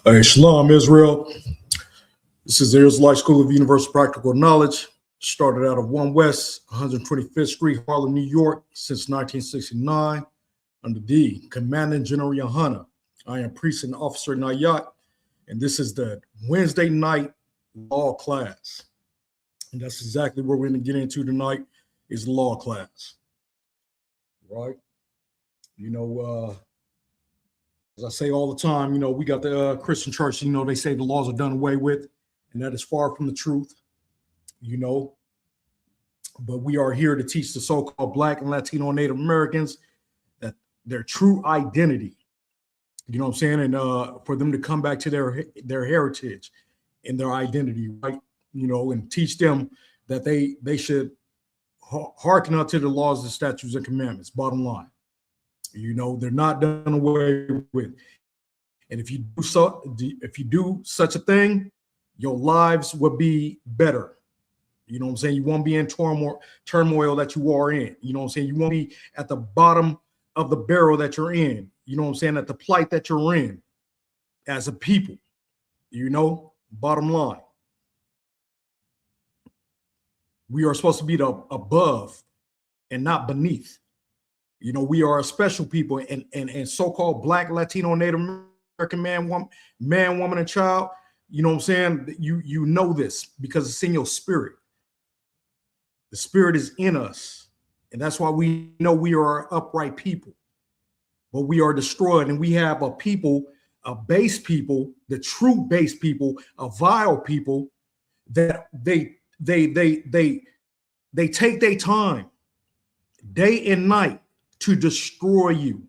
Hey, Shalom, Israel. This is the Israelite School of Universal Practical Knowledge. Started out of 1 West, 125th Street, Harlem, New York, since 1969, under the Commanding General Yohana. I am Precinct Officer Nayat, and this is the Wednesday night law class. And that's exactly what we're going to get into tonight, is law class. Right? You know, as I say all the time, you know, we got the Christian church, you know, they say the laws are done away with, and that is far from the truth, you know. But we are here to teach the so-called Black and Latino and Native Americans that their true identity, you know what I'm saying, and for them to come back to their heritage and their identity, right? You know, and teach them that they should hearken unto the laws, the statutes, and commandments, bottom line. You know, they're not done away with. And if you do such a thing, your lives will be better. You know what I'm saying? You won't be in turmoil that you are in. You know what I'm saying? You won't be at the bottom of the barrel that you're in. You know what I'm saying? At the plight that you're in as a people. You know, bottom line. We are supposed to be the above and not beneath. You know, we are a special people, and so-called Black, Latino, Native American man, woman, and child. You know what I'm saying? You know this because it's in your spirit. The spirit is in us, and that's why we know we are upright people. But we are destroyed, and we have a people, a base people, the true base people, a vile people that they take their time, day and night, to destroy you,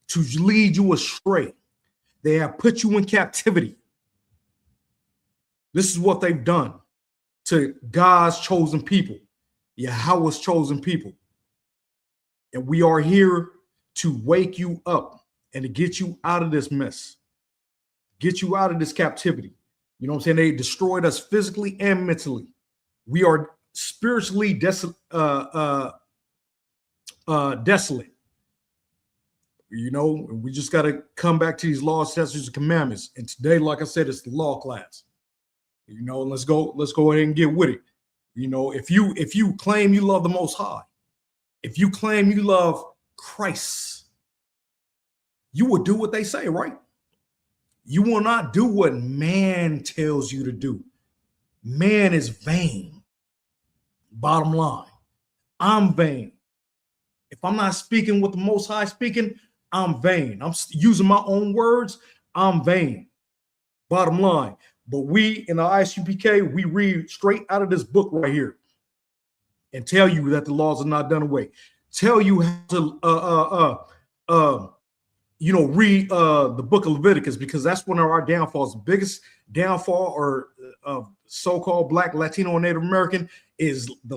to lead you astray. They have put you in captivity. This is what they've done to God's chosen people, Yahweh's chosen people. And we are here to wake you up and to get you out of this mess, get you out of this captivity. You know what I'm saying? They destroyed us physically and mentally. We are spiritually desolate. You know, we just got to come back to these laws, statutes, and commandments. And today, like I said, it's the law class. You know, let's go ahead and get with it. You know, if you claim you love the Most High, if you claim you love Christ, you will do what they say, right? You will not do what man tells you to do. Man is vain. Bottom line, I'm vain. If I'm not speaking with the Most High speaking, I'm vain. I'm using my own words, I'm vain. Bottom line. But we in the ISUPK, we read straight out of this book right here and tell you that the laws are not done away. Tell you how to you know, read the book of Leviticus, because that's one of our downfalls. The biggest downfall or so-called Black, Latino, and Native American is the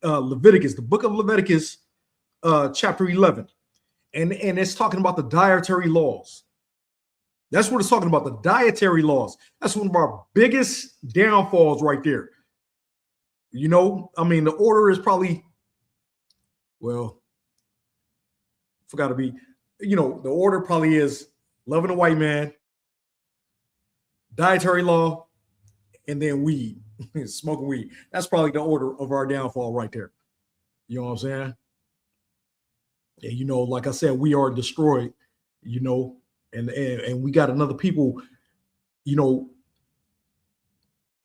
Leviticus, the book of Leviticus, chapter 11. And it's talking about the dietary laws. That's what it's talking about, the dietary laws. That's one of our biggest downfalls right there. You know, I mean, the order is probably, well, forgot to be, you know, the order probably is loving a white man, dietary law, and then weed, smoking weed. That's probably the order of our downfall right there. You know what I'm saying? And, you know, like I said, we are destroyed, you know, and we got another people, you know,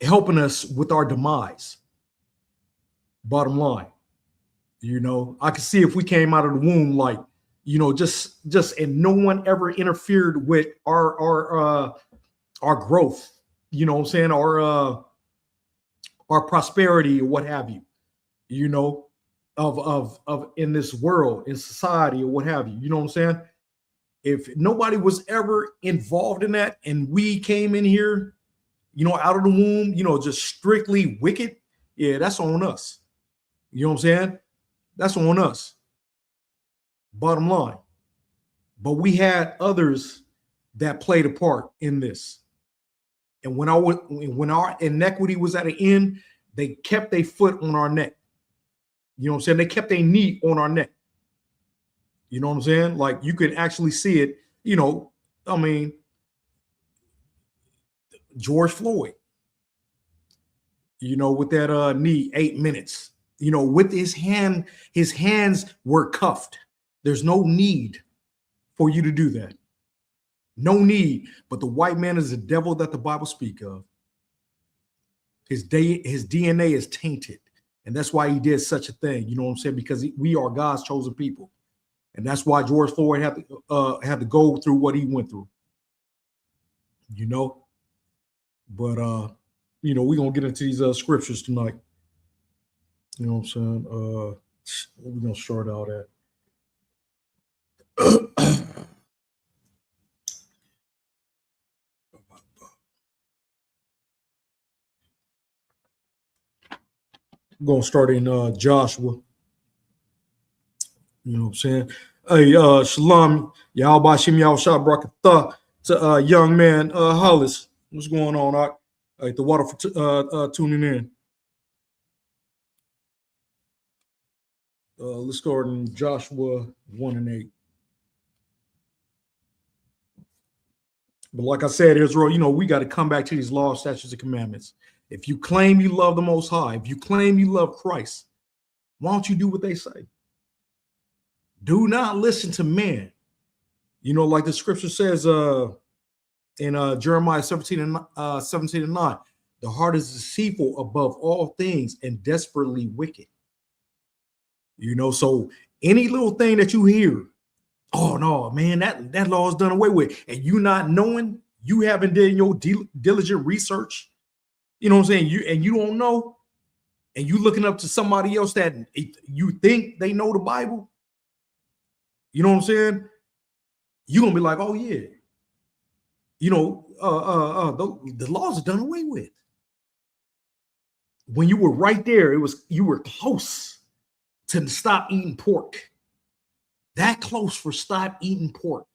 helping us with our demise. Bottom line, you know, I could see if we came out of the womb, like, you know, just and no one ever interfered with our growth, you know what I'm saying, our prosperity or what have you, you know, of in this world, in society or what have you, you know what I'm saying? if nobody was ever involved in that and we came in here, out of the womb, just strictly wicked, yeah, that's on us. You know what I'm saying? That's on us. Bottom line. But we had others that played a part in this. And when our inequity was at an end, they kept their foot on our neck. You know what I'm saying? They kept their knee on our neck. You know what I'm saying? Like you could actually see it, George Floyd, with that knee, 8 minutes, with his hands were cuffed. There's no need for you to do that. No need. But the white man is the devil that the Bible speaks of. His DNA is tainted. And that's why he did such a thing. You know what I'm saying? Because we are God's chosen people. And that's why George Floyd had to go through what he went through. But we're gonna get into these scriptures tonight. You know what I'm saying? We're gonna start out at I'm gonna start in Joshua. You know what I'm saying? Hey, Shalom, y'all Bashim y'all shot Brakatha to young man Hollis. What's going on? All right, the water for tuning in. Let's start in Joshua 1 and 8. But like I said, Israel, we got to come back to these laws, statutes, and commandments. If you claim you love the Most High, if you claim you love Christ, why don't you do what they say? Do not listen to men. Like the scripture says in Jeremiah 17 and 9, the heart is deceitful above all things and desperately wicked. So any little thing that you hear, oh no, man, that law is done away with, and you not knowing, you haven't done your diligent research. You know what I'm saying? You don't know, and you looking up to somebody else that you think they know the Bible. You know what I'm saying? You're gonna be like, oh yeah, the laws are done away with. When you were right there, you were close to stop eating pork. That close for stop eating pork.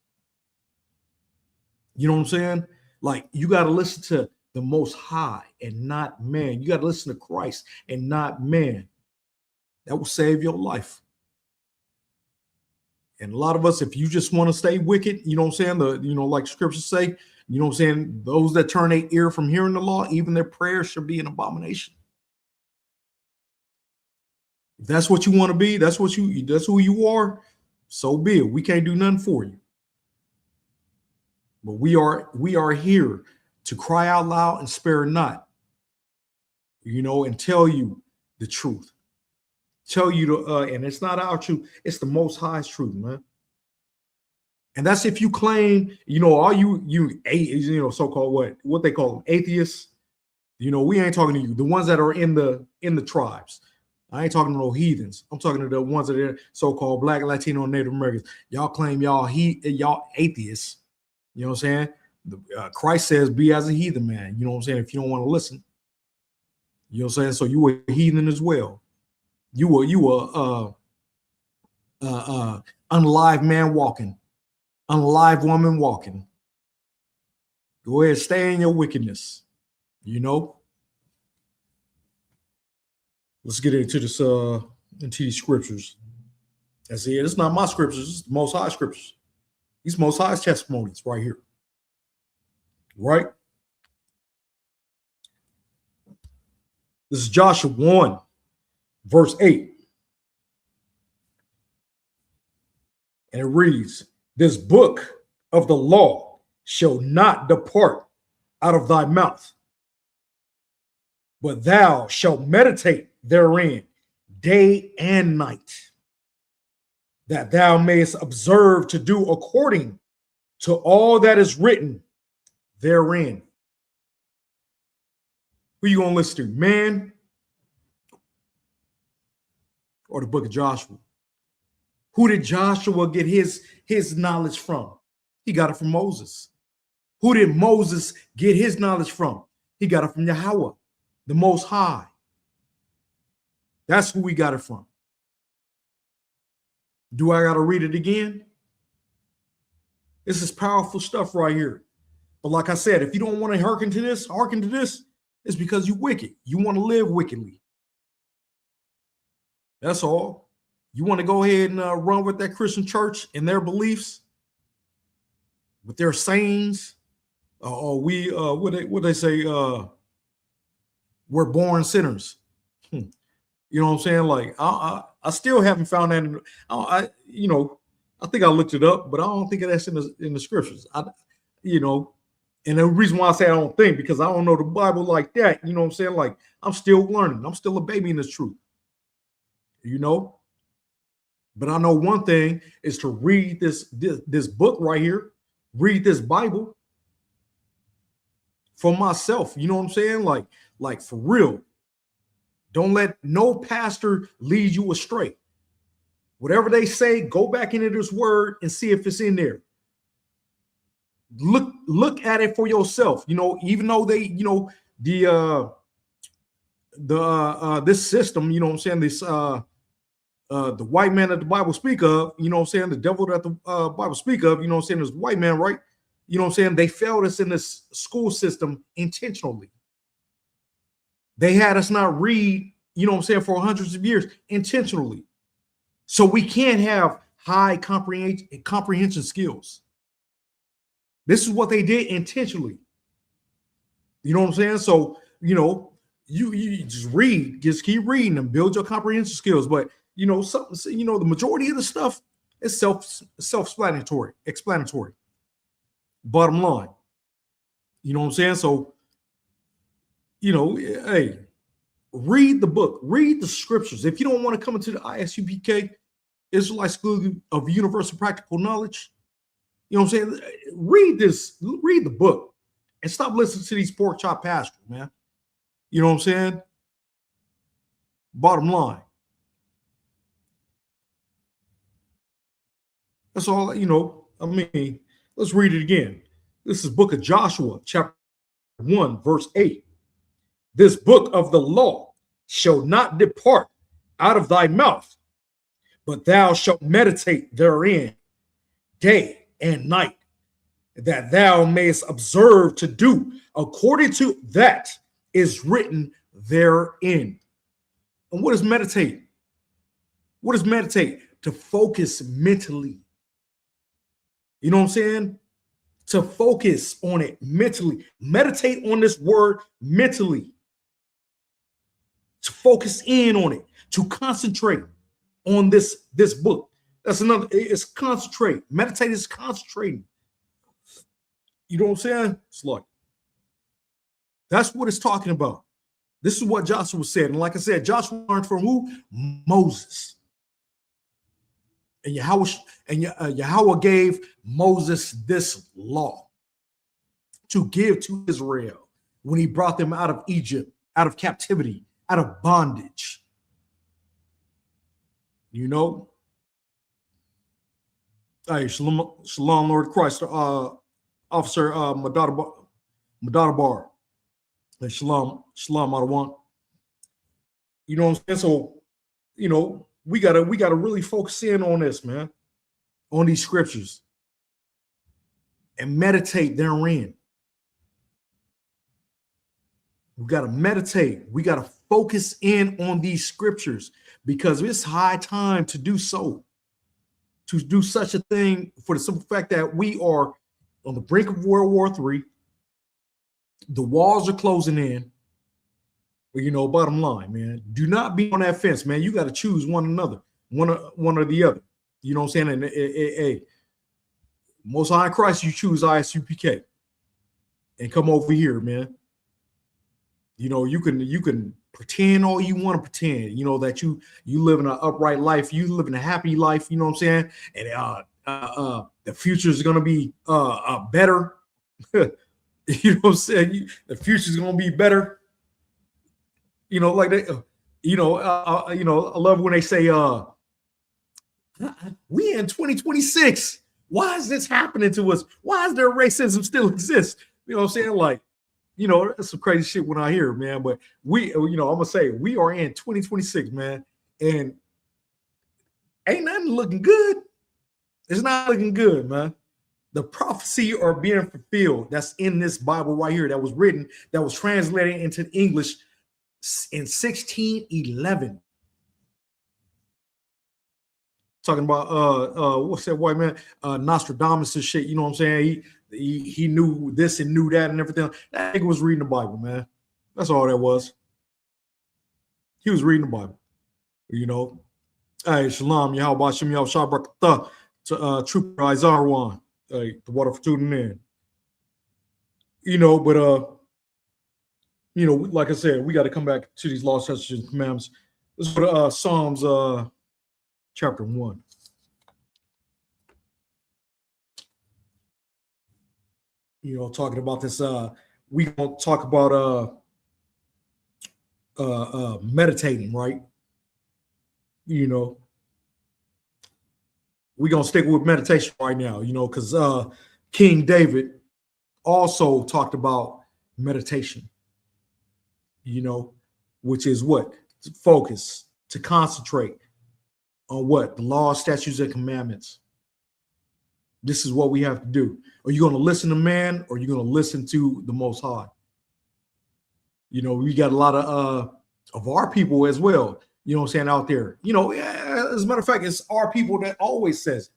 You know what I'm saying? Like you got to listen to the Most High and not man. You got to listen to Christ and not man. That will save your life. And a lot of us, if you just want to stay wicked, you know what I'm saying? Like scriptures say, you know what I'm saying? Those that turn their ear from hearing the law, even their prayers should be an abomination. If that's what you want to be, that's who you are, so be it. We can't do nothing for you. But we are here to cry out loud and spare not, and tell you the truth. Tell you and it's not our truth, it's the Most High's truth, man. And that's if you claim, all you so-called what they call them, atheists. We ain't talking to you, the ones that are in the tribes. I ain't talking to no heathens. I'm talking to the ones that are so-called Black, Latino, and Native Americans. Y'all claim y'all atheists. You know what I'm saying? Christ says, be as a heathen man. You know what I'm saying? If you don't want to listen. You know what I'm saying? So you were a heathen as well. You were unalive man walking, unalive woman walking. Go ahead, stay in your wickedness. Let's get into this into these scriptures. That's it. It's not my scriptures, it's the Most High scriptures. These Most High testimonies right here. Right? This is Joshua 1, verse 8. And it reads, this book of the law shall not depart out of thy mouth, but thou shalt meditate therein day and night, that thou mayest observe to do according to all that is written therein. Who you gonna listen to, man, or the book of Joshua? Who did Joshua get his knowledge from? He got it from Moses. Who did Moses get his knowledge from? He got it from Yahweh, the Most High. That's who we got it from. Do I got to read it again? This is powerful stuff right here. But like I said, if you don't want to hearken to this, it's because you wicked. You want to live wickedly. That's all. You want to go ahead and run with that Christian church and their beliefs, with their sayings. What they say? We're born sinners. You know what I'm saying? Like I still haven't found that. I think I looked it up, but I don't think that's in the scriptures. And the reason why I say I don't think, because I don't know the Bible like that. You know what I'm saying? Like, I'm still learning. I'm still a baby in this truth. But I know one thing is to read this book right here, read this Bible for myself. You know what I'm saying? Like for real. Don't let no pastor lead you astray. Whatever they say, go back into this word and see if it's in there. Look at it for yourself. Even though they, this system, you know what I'm saying, this the white man that the Bible speak of, you know what I'm saying, the devil that the Bible speak of, you know what I'm saying, is white man, right? You know what I'm saying? They failed us in this school system intentionally. They had us not read, you know what I'm saying, for hundreds of years intentionally. So we can't have high comprehension skills. This is what they did intentionally. You know what I'm saying? So, you just read, just keep reading and build your comprehension skills. But, the majority of the stuff is self-explanatory. Bottom line. You know what I'm saying? So, hey, read the book, read the scriptures. If you don't want to come into the ISUPK, Israelite School of Universal Practical Knowledge, you know what I'm saying? Read the book and stop listening to these pork chop pastors, man. You know what I'm saying? Bottom line. That's all, let's read it again. This is book of Joshua, chapter 1, verse 8. This book of the law shall not depart out of thy mouth, but thou shalt meditate therein day and night, that thou mayest observe to do according to that is written therein. And what is meditate? What is meditate? To focus mentally. You know what I'm saying? To focus on it mentally. Meditate on this word mentally. To focus in on it. To concentrate on this book. That's another, it's concentrate. Meditate is concentrating. You know what I'm saying? It's like, that's what it's talking about. This is what Joshua said. And like I said, Joshua learned from who? Moses. And Yahweh gave Moses this law to give to Israel when he brought them out of Egypt, out of captivity, out of bondage. Hey, shalom, Lord Christ, Officer Madada Bar. Hey, shalom, Adawan. You know what I'm saying? So, we gotta really focus in on this, man, on these scriptures, and meditate therein. We gotta meditate. We gotta focus in on these scriptures because it's high time to do so. To do such a thing for the simple fact that we are on the brink of World War III. The walls are closing in. But bottom line, man, do not be on that fence, man. You got to choose one another, one or the other. You know what I'm saying? And Most High in Christ, you choose ISUPK and come over here, man. You can pretend all you want to pretend, that you live in an upright life, you live in a happy life, you know what I'm saying? And the future is going to be better. You know what I'm saying? The future is going to be better. Like they, I love when they say, we in 2026. Why is this happening to us? Why is there racism still exists? You know what I'm saying? Like, that's some crazy shit when I hear it, man. But I'm gonna say we are in 2026, man, and ain't nothing looking good. It's not looking good, man. The prophecy are being fulfilled. That's in this Bible right here that was written, that was translated into English in 1611. Talking about what's that white man? Nostradamus and shit. You know what I'm saying? He knew this and knew that and everything. That nigga was reading the Bible, man. That's all that was. He was reading the Bible. Hey, shalom, Yahweh Shem Yahweh Shabrakatah to Trooper Izarwan. Hey, the water for tuning in. Like I said, we got to come back to these laws, statutes, and commandments. Let's go to Psalms chapter 1. Talking about this, we gonna talk about meditating, right? We're gonna stick with meditation right now, because King David also talked about meditation, which is what? To focus, to concentrate on what? The law, statutes, and commandments. This is what we have to do. Are you going to listen to man, or are you going to listen to the Most High? We got a lot of our people as well, you know what I'm saying, out there. As a matter of fact, it's our people that always says,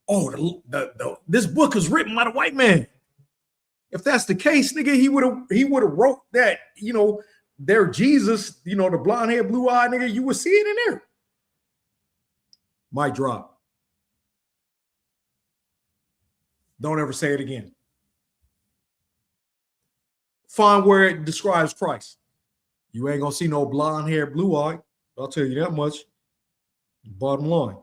oh, this book is written by the white man. If that's the case, nigga, he would have wrote that, their Jesus, the blonde hair, blue eye nigga, you would see it in there. Mic drop. Don't ever say it again. Find where it describes Christ. You ain't gonna see no blonde hair, blue eye. I'll tell you that much. Bottom line.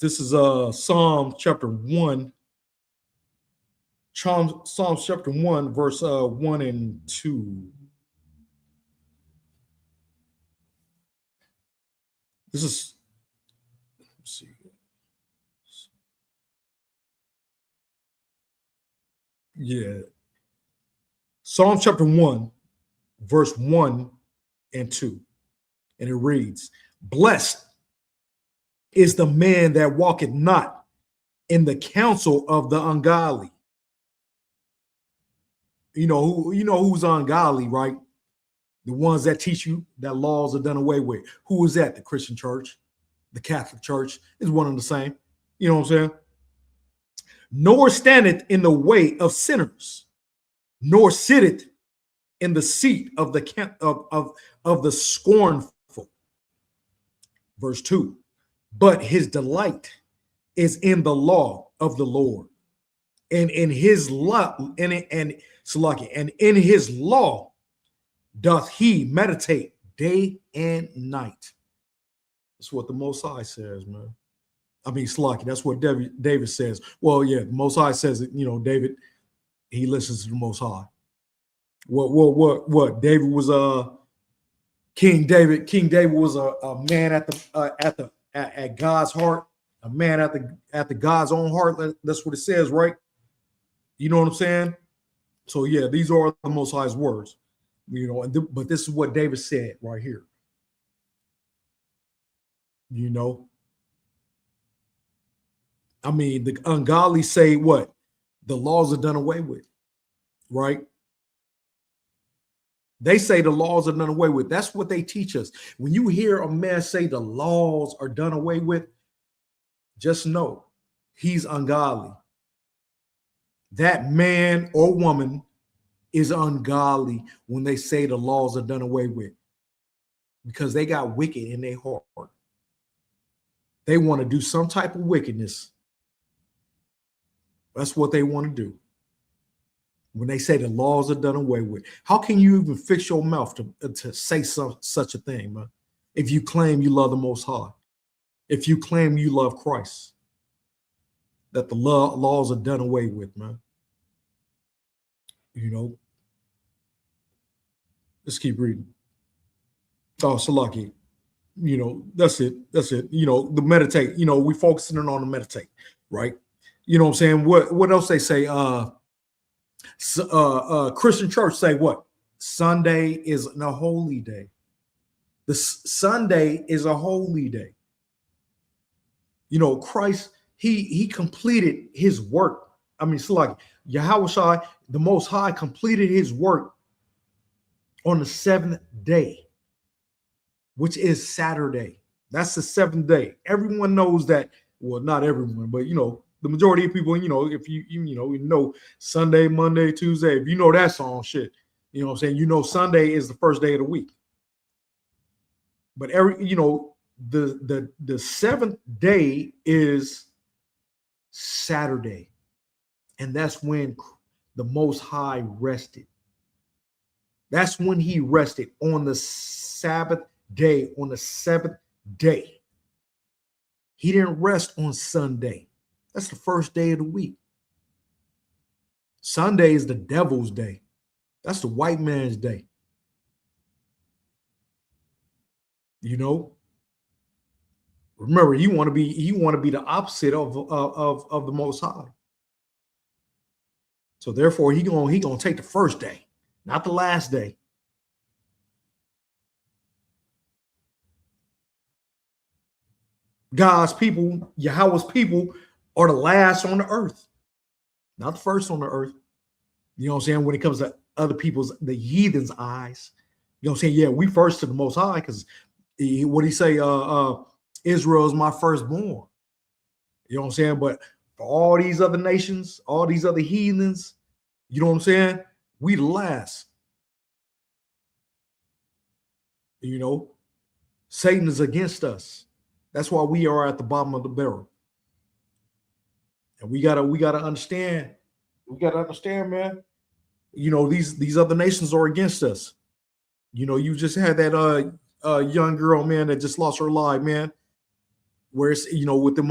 This is Psalm chapter 1. Psalms chapter 1, verse 1 and 2. This is, let's see. Yeah. Psalm chapter 1, verse 1 and 2. And it reads, blessed is the man that walketh not in the counsel of the ungodly. Who's ungodly, right? The ones that teach you that laws are done away with. Who is that? The Christian church, the Catholic church is one and the same. You know what I'm saying? Nor standeth in the way of sinners, nor sitteth in the seat of the scornful. Verse 2. But his delight is in the law of the Lord, and in his law, and in his law doth he meditate day and night. That's what the Most High says, man. I mean, Slocky, that's what David says. Well, yeah, the Most High says that, David, he listens to the Most High. What? David was King David. King David was a man at God's heart, a man at the God's own heart. That's what it says, right? You know what I'm saying? So yeah, these are the Most High's words, but this is what David said right here. I mean, the ungodly say what? The laws are done away with, right? They say the laws are done away with. That's what they teach us. When you hear a man say the laws are done away with, just know he's ungodly. That man or woman is ungodly when they say the laws are done away with, because they got wicked in their heart. They want to do some type of wickedness. That's what they want to do. When they say the laws are done away with, how can you even fix your mouth to say such a thing, man? If you claim you love the Most High, if you claim you love Christ, that the laws are done away with, man. Let's keep reading. Oh, Salaki. That's it. That's it. The meditate. We focusing on the meditate, right? You know what I'm saying? What else they say? Christian church say what? Sunday is a holy day. The Sunday is a holy day. Christ, he completed his work. I mean, it's like Yahweh, the Most High, completed his work on the seventh day, which is Saturday. That's the seventh day. Everyone knows that. Well, not everyone, but the majority of people, if you know Sunday, Monday, Tuesday, if you know that song, shit, what I'm saying? Sunday is the first day of the week. But the seventh day is Saturday. And that's when the Most High rested. That's when he rested on the Sabbath day, on the seventh day. He didn't rest on Sunday. That's the first day of the week. Sunday is the devil's day. That's the white man's day. Remember, he want to be the opposite of the Most High. So therefore, he gonna take the first day, not the last day. God's people, Yahweh's people, are the last on the earth, not the first on the earth. You know what I'm saying? When it comes to other people's, the heathens' eyes, you know what I'm saying? Yeah, we first to the Most High, because what he say? Israel is my firstborn. You know what I'm saying? But for all these other nations, all these other heathens, you know what I'm saying? We the last. Satan is against us. That's why we are at the bottom of the barrel. And we gotta understand. We gotta understand, man. These other nations are against us. You just had that young girl, man, that just lost her life, man. Where it's with them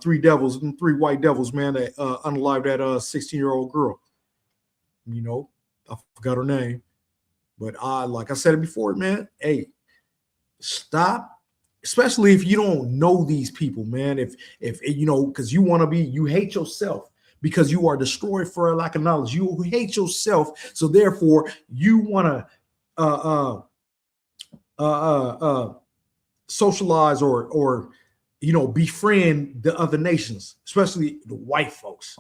three devils, them three white devils, man, that unalived that 16-year-old girl. I forgot her name, but like I said it before, man. Hey, stop. Especially if you don't know these people, man. If because you hate yourself because you are destroyed for a lack of knowledge. You hate yourself, so therefore you want to socialize or befriend the other nations, especially the white folks.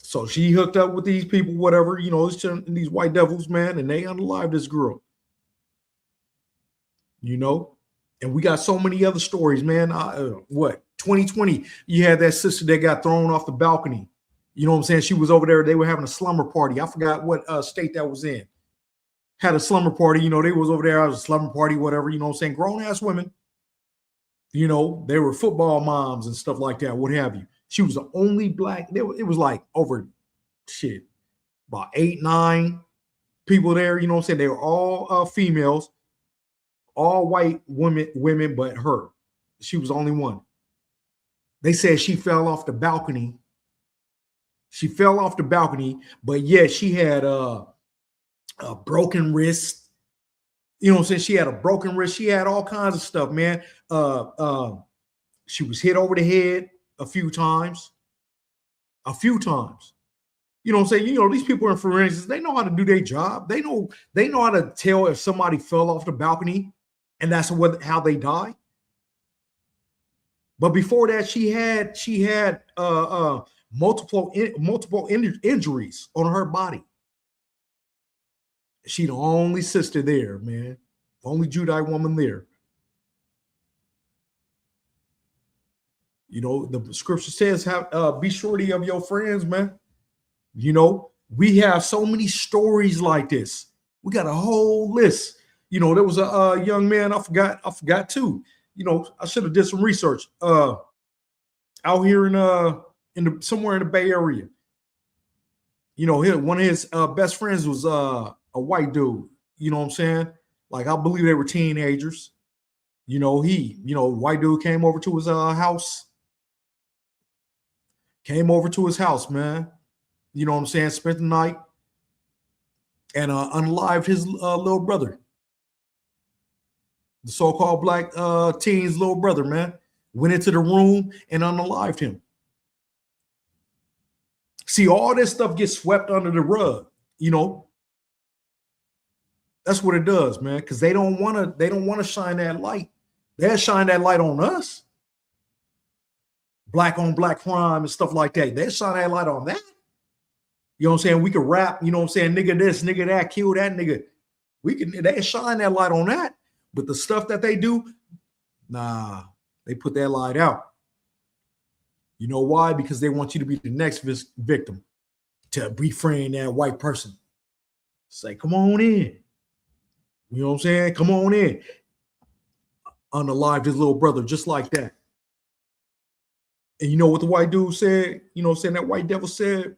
So she hooked up with these people, whatever, these white devils, man, and they unalived this girl. And we got so many other stories, man. 2020, you had that sister that got thrown off the balcony. You know what I'm saying? She was over there. They were having a slumber party. I forgot what state that was in. Had a slumber party. They was over there. I was a slumber party, whatever. You know what I'm saying? Grown ass women. They were football moms and stuff like that. What have you? She was the only black. It was like over about 8, 9 people there. You know what I'm saying? They were all females, all white women, but her. She was the only one. They said she fell off the balcony. She fell off the balcony, but yeah, she had a broken wrist. You know what I'm saying? She had a broken wrist. She had all kinds of stuff, man. She was hit over the head a few times. You know what I'm saying? These people in forensics, they know how to do their job. They know how to tell if somebody fell off the balcony and that's how they die. But before that, she had multiple injuries on her body. She the only sister there, man. Only Judite woman there. The scripture says, be surety of your friends, man. We have so many stories like this. We got a whole list. There was a young man, I forgot too. I should have did some research. Out here in somewhere in the Bay Area. One of his best friends was a white dude. You know what I'm saying? Like, I believe they were teenagers. White dude came over to his house. Came over to his house, man. You know what I'm saying? Spent the night. and unalived his little brother, the so-called black teen's little brother, man. Went into the room and unalived him. See, all this stuff gets swept under the rug, you know. That's what it does, man, because they don't want to shine that light. They'll shine that light on us. Black on black crime and stuff like that. They'll shine that light on that. You know what I'm saying? We can rap, you know what I'm saying? Nigga this, nigga that, kill that nigga. They shine that light on that. But the stuff that they do, nah, they put that light out. You know why? Because they want you to be the next victim, to befriend that white person. Say, come on in. You know what I'm saying? Come on in. Unalived his little brother just like that. And you know what the white dude said? You know what I'm saying? That white devil said?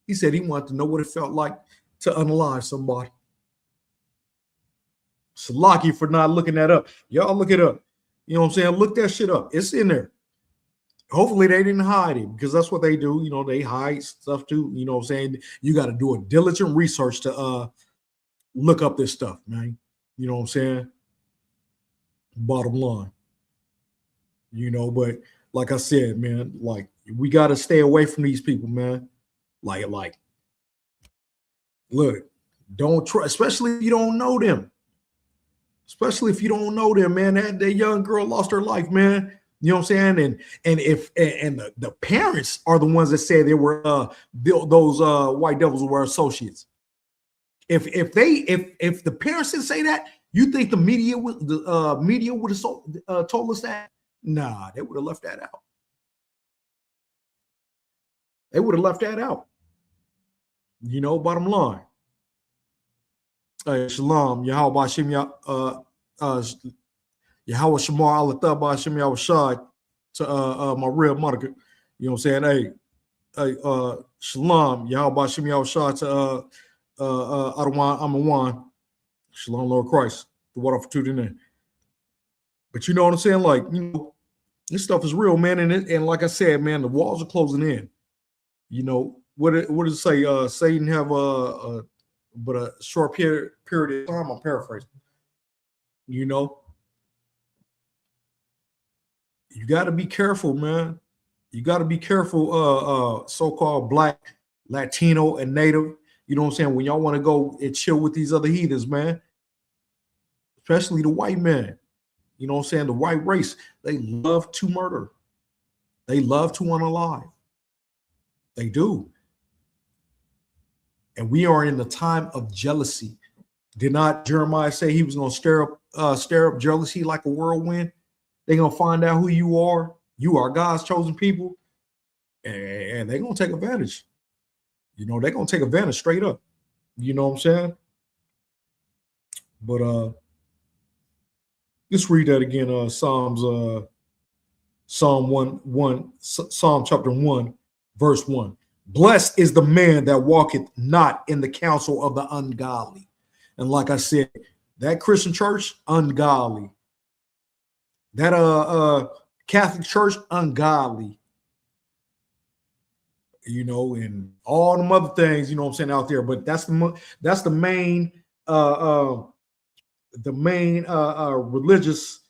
He said he wanted to know what it felt like to unalive somebody. Salaki for not looking that up. Y'all look it up. You know what I'm saying? Look that shit up. It's in there. Hopefully they didn't hide it, because that's what they do. You know, they hide stuff too. You know what I'm saying? You got to do a diligent research to look up this stuff, man. You know what I'm saying? Bottom line. You know, but like I said, man, like we got to stay away from these people, man. Like, look, don't trust, especially if you don't know them. Especially if you don't know them, man. That young girl lost her life, man. You know what I'm saying? And if the parents are the ones that say they were those white devils were associates. If the parents didn't say that, you think the media would have told us that? Nah, they would have left that out. They would have left that out. You know, bottom line. Shalom, Yahweh Shem Yahweh Shamar Alatha Shem Yahweh to my real moniker. You know what I'm saying? Hey, Shalom, Yahweh Shem Yahweh to Adawan Amawan. Shalom, Lord Christ. The water for tuning in. But you know what I'm saying? Like, you know, this stuff is real, man. And like I said, man, the walls are closing in. You know, what does it say? Satan have but a short period of time. I'm paraphrasing. You know, you got to be careful, man. You got to be careful. So-called Black, Latino, and Native. You know what I'm saying? When y'all want to go and chill with these other heathens, man, especially the white man. You know what I'm saying? The white race, they love to murder. They love to unalive. They do. And we are in the time of jealousy. Did not Jeremiah say he was going to stir up jealousy like a whirlwind? They're going to find out who you are. You are God's chosen people. And they're going to take advantage. You know, they're going to take advantage straight up. You know what I'm saying? But let's read that again. Psalm chapter 1, verse 1. Blessed is the man that walketh not in the counsel of the ungodly. And like I said, that Christian church, ungodly. That Catholic church, ungodly. You know, and all them other things, you know what I'm saying, out there. But that's the main religious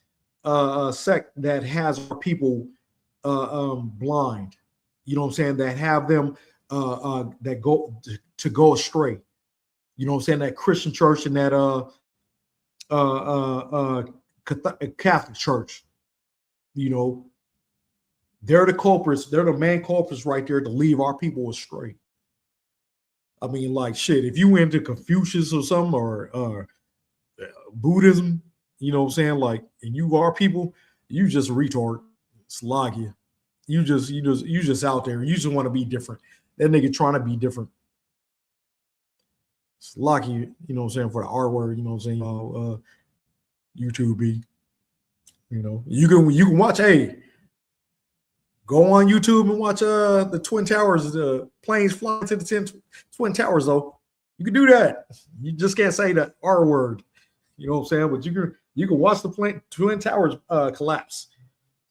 sect that has people blind. You know what I'm saying? That have them that go astray. You know what I'm saying? That Christian church and that Catholic church. You know, they're the culprits. They're the main culprits right there to leave our people astray. I mean, like shit. If you went to Confucius or something or Buddhism, you know what I'm saying? Like, and you are people, you just retard. It's like you. You just out there. You just want to be different. That nigga trying to be different. It's lucky, you know what I'm saying, for the R word, you know what I'm saying, YouTube be. You know, you can watch, hey, go on YouTube and watch the Twin Towers, the planes flying to the Twin Towers, though. You can do that. You just can't say the R word. You know what I'm saying? But you can watch the Twin Towers collapse.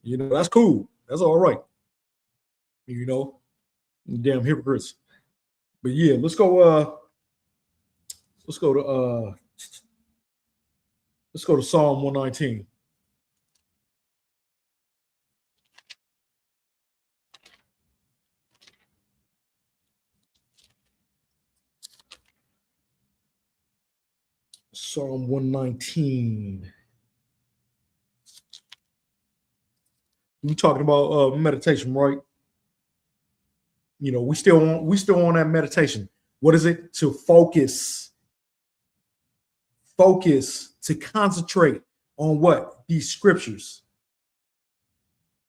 You know, that's cool. That's all right. You know, damn hypocrites. But yeah, let's go Let's go to Psalm 119. Psalm 119. We talking about meditation, right? You know, we still on that meditation. What is it? To focus, to concentrate on what? These scriptures.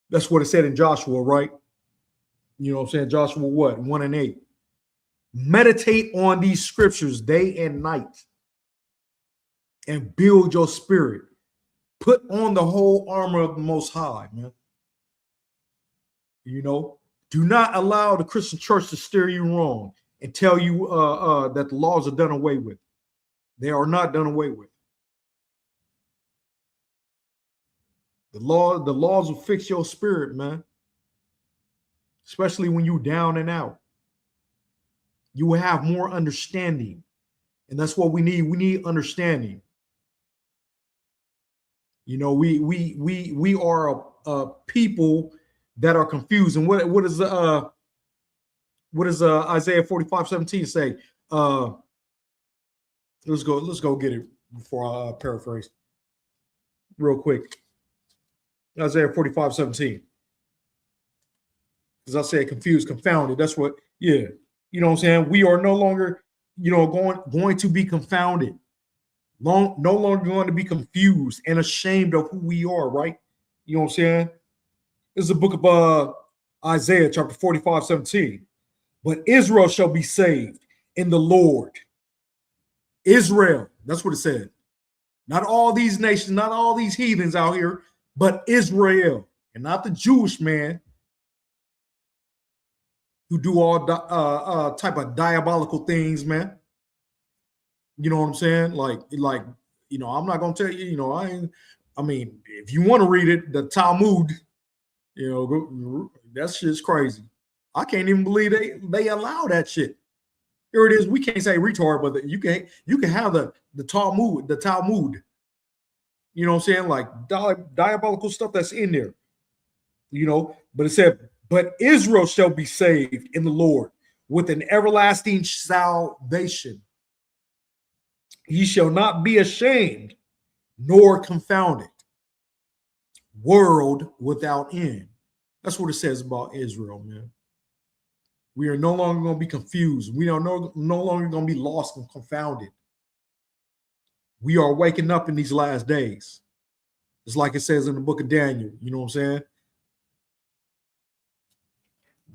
That's what it said in Joshua, right? You know what I'm saying? Joshua what? 1 and 8. Meditate on these scriptures day and night and build your spirit. Put on the whole armor of the Most High, man. You know, do not allow the Christian church to steer you wrong and tell you that the laws are done away with. They are not done away with. The laws will fix your spirit, man. Especially when you're down and out. You will have more understanding. And that's what we need. We need understanding. You know, we are a people that are confused. And what is Isaiah 45:17 say? Let's go get it before I paraphrase real quick. Isaiah 45:17. Because I said confused, confounded. That's what, yeah. You know what I'm saying? We are no longer, you know, going to be confounded. No longer going to be confused and ashamed of who we are, right? You know what I'm saying? This is the book of Isaiah, chapter 45:17. But Israel shall be saved in the Lord. Israel, that's what it said. Not all these nations, not all these heathens out here, but Israel, and not the Jewish man who do all type of diabolical things, man. You know what I'm saying? Like, you know, I'm not gonna tell you, you know, I mean, if you want to read it, the Talmud, you know, that shit's crazy. I can't even believe they allow that shit. Here it is. We can't say retard, but you can have the Talmud. You know what I'm saying? Like diabolical stuff that's in there. You know, but it said, but Israel shall be saved in the Lord with an everlasting salvation. He shall not be ashamed nor confounded. World without end. That's what it says about Israel, man. We are no longer going to be confused. We are no longer going to be lost and confounded. We are waking up in these last days. It's like it says in the book of Daniel. You know what I'm saying?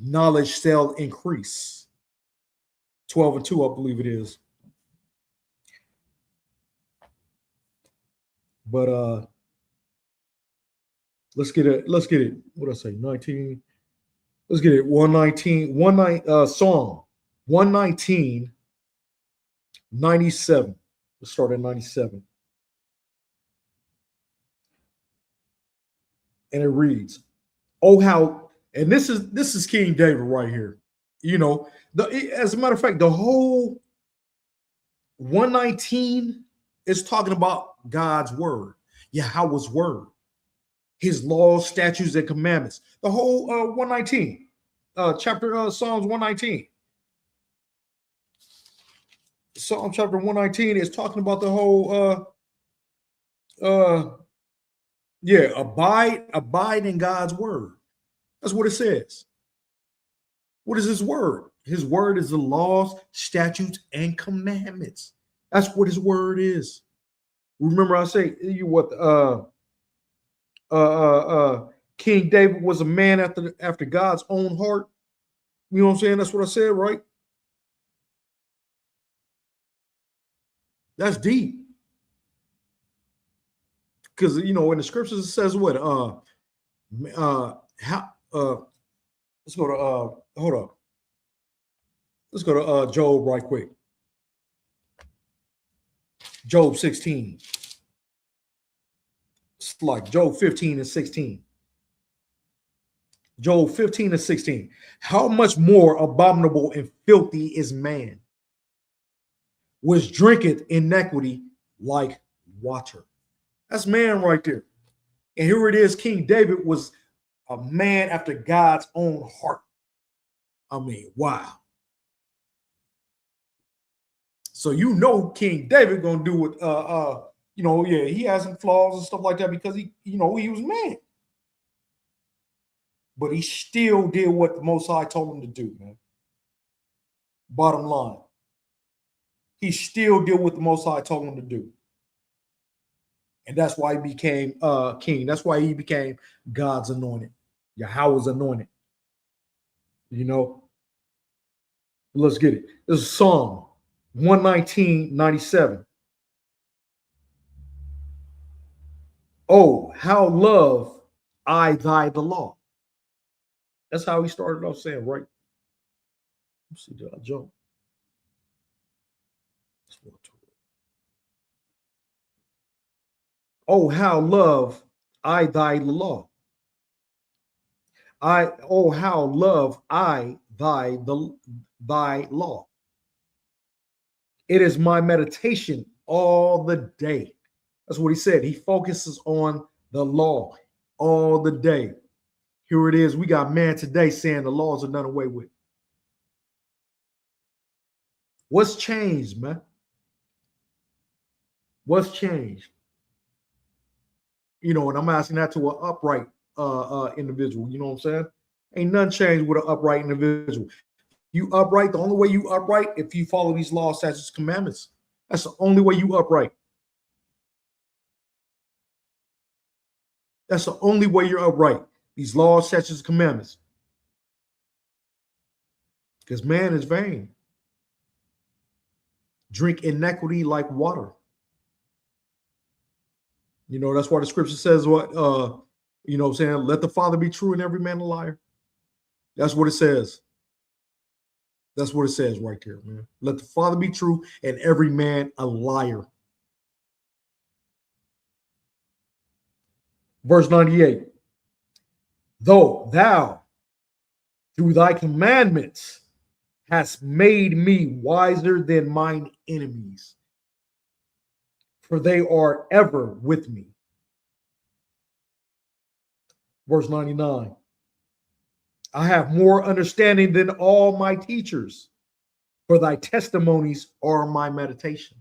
Knowledge shall increase. 12:2, I believe it is. But let's get it. What did I say? 19. Let's get it. 119. Psalm 119, 97. Let's start at 97. And it reads, "Oh how," and this is King David right here. You know, as a matter of fact, the whole 119 is talking about God's word, Yahweh's word, his laws, statutes, and commandments. The whole 119 chapter, Psalms 119. Psalm chapter 119 is talking about the whole abide in God's word. That's what it says. What is his word? His word is the laws, statutes, and commandments. That's what his word is. Remember, I say you what King David was a man after God's own heart. You know what I'm saying? That's what I said, right? That's deep. Because you know, in the scriptures it says what? Let's go to hold up. Let's go to Job right quick. Job 16. It's like Job 15 and 16. Job 15 and 16. How much more abominable and filthy is man? which drinketh iniquity like water. That's man right there. And here it is. King David was a man after God's own heart. I mean, wow. So you know King David gonna do what yeah, he has some flaws and stuff like that because he was man. But he still did what the Most High told him to do, man. Bottom line. He still did what the Most High told him to do. And that's why he became king. That's why he became God's anointed. Yahweh's anointed. Let's get it. This is Psalm 119:97. Oh, how love I thy the law. That's how he started off saying, right? Let's see, did I jump? Oh, how love I thy law. How love I thy law. It is my meditation all the day. That's what he said. He focuses on the law all the day. Here it is. We got man today saying the laws are done away with. What's changed, man? What's changed? And I'm asking that to an upright individual. You know what I'm saying? Ain't nothing changed with an upright individual. You upright, the only way you upright if you follow these laws, statutes, commandments. That's the only way you upright. That's the only way you're upright. These laws, statutes, commandments. Because man is vain. Drink iniquity like water. That's why the scripture says what, saying, let the Father be true and every man a liar. That's what it says. That's what it says right there, man. Let the Father be true and every man a liar. Verse 98. Though thou, through thy commandments, hast made me wiser than mine enemies, for they are ever with me. Verse 99. I have more understanding than all my teachers, for thy testimonies are my meditation.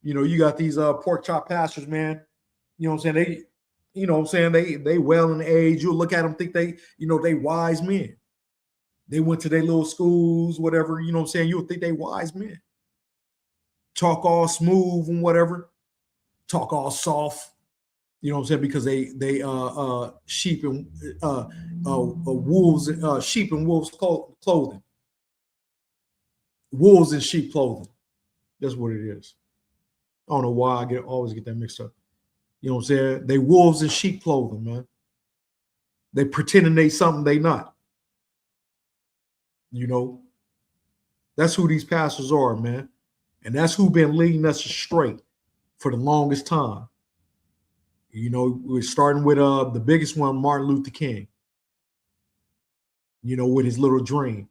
You got these pork chop pastors, man. You know what I'm saying? They well in age. You'll look at them, think they wise men. They went to their little schools, whatever, you'll think they wise men. Talk all smooth and whatever. Talk all soft. Because they sheep and wolves, sheep and wolves clothing. Wolves in sheep clothing. That's what it is. I don't know why I always get that mixed up. You know what I'm saying? They wolves in sheep clothing, man. They pretending they something they not. That's who these pastors are, man. And that's who been leading us astray for the longest time. We're starting with the biggest one, Martin Luther King. With his little dream.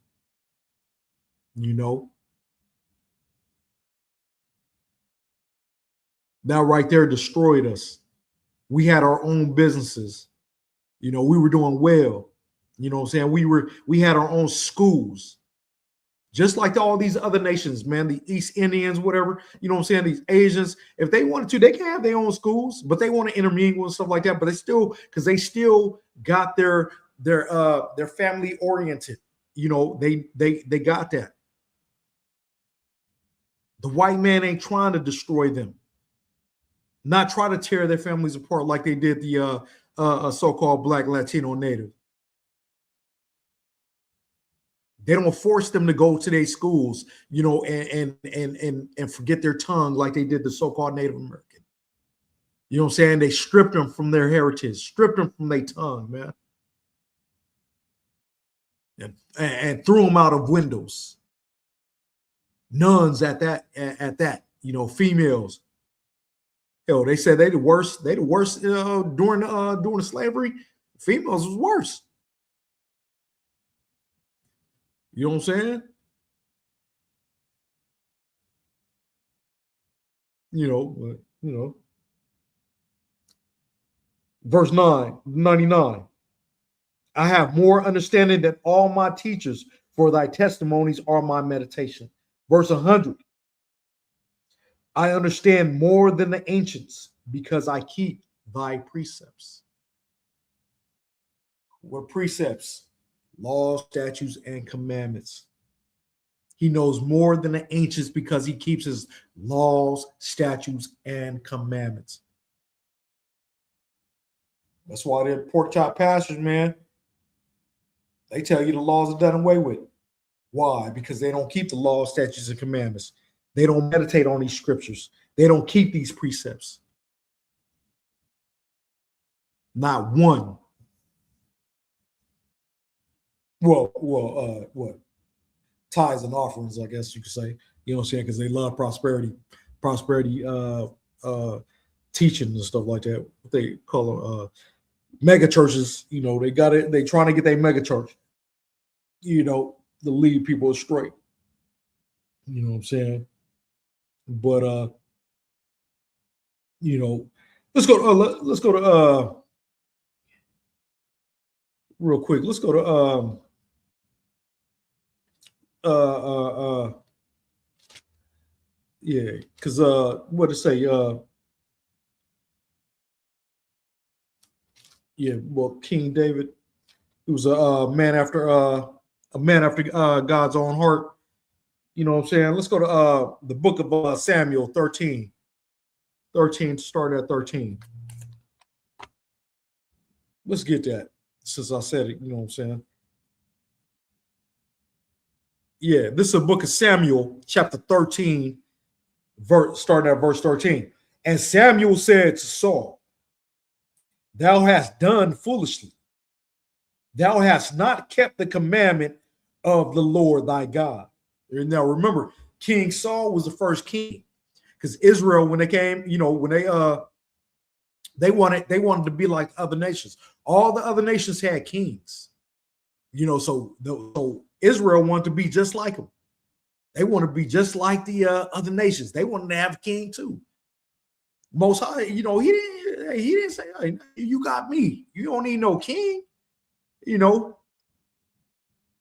That right there destroyed us. We had our own businesses. We were doing well. You know what I'm saying? We had our own schools. Just like all these other nations, man, the East Indians, whatever, these Asians, if they wanted to, they can have their own schools, but they want to intermingle and stuff like that. But they still got their family oriented. They got that. The white man ain't trying to destroy them, not try to tear their families apart like they did the so-called Black Latino native. They don't force them to go to their schools, and forget their tongue like they did the so-called Native American. You know what I'm saying? They stripped them from their heritage, stripped them from their tongue, man. And threw them out of windows. Nuns at that, females. Hell, they said they the worst during the slavery. Females was worse. You know what I'm saying? Verse 99. I have more understanding than all my teachers, for thy testimonies are my meditation. Verse 100. I understand more than the ancients because I keep thy precepts. What precepts? Laws, statutes, and commandments. He knows more than the ancients because he keeps his laws, statutes, and commandments. That's why they're pork chop pastors, man. They tell you the laws are done away with. Why? Because they don't keep the laws, statutes, and commandments. They don't meditate on these scriptures. They don't keep these precepts. Not one. What? Tithes and offerings, I guess you could say. You know what I'm saying? Because they love prosperity teaching and stuff like that. What they call them mega churches. They got it. They trying to get their mega church. To lead people astray. You know what I'm saying? But let's go to real quick. Let's go to because what to say? King David, he was a man after God's own heart. You know what I'm saying? Let's go to the book of Samuel 13. 13, start at 13. Let's get that since I said it. You know what I'm saying? Yeah, this is a book of Samuel, chapter 13, starting at verse 13. And Samuel said to Saul, thou hast done foolishly. Thou hast not kept the commandment of the Lord thy God. Now remember, King Saul was the first king, because Israel, when they came, when they wanted to be like other nations. All the other nations had kings, so Israel wanted to be just like them. They want to be just like the other nations. They wanted to have a king too. Most High, he didn't say, hey, you got me. You don't need no king.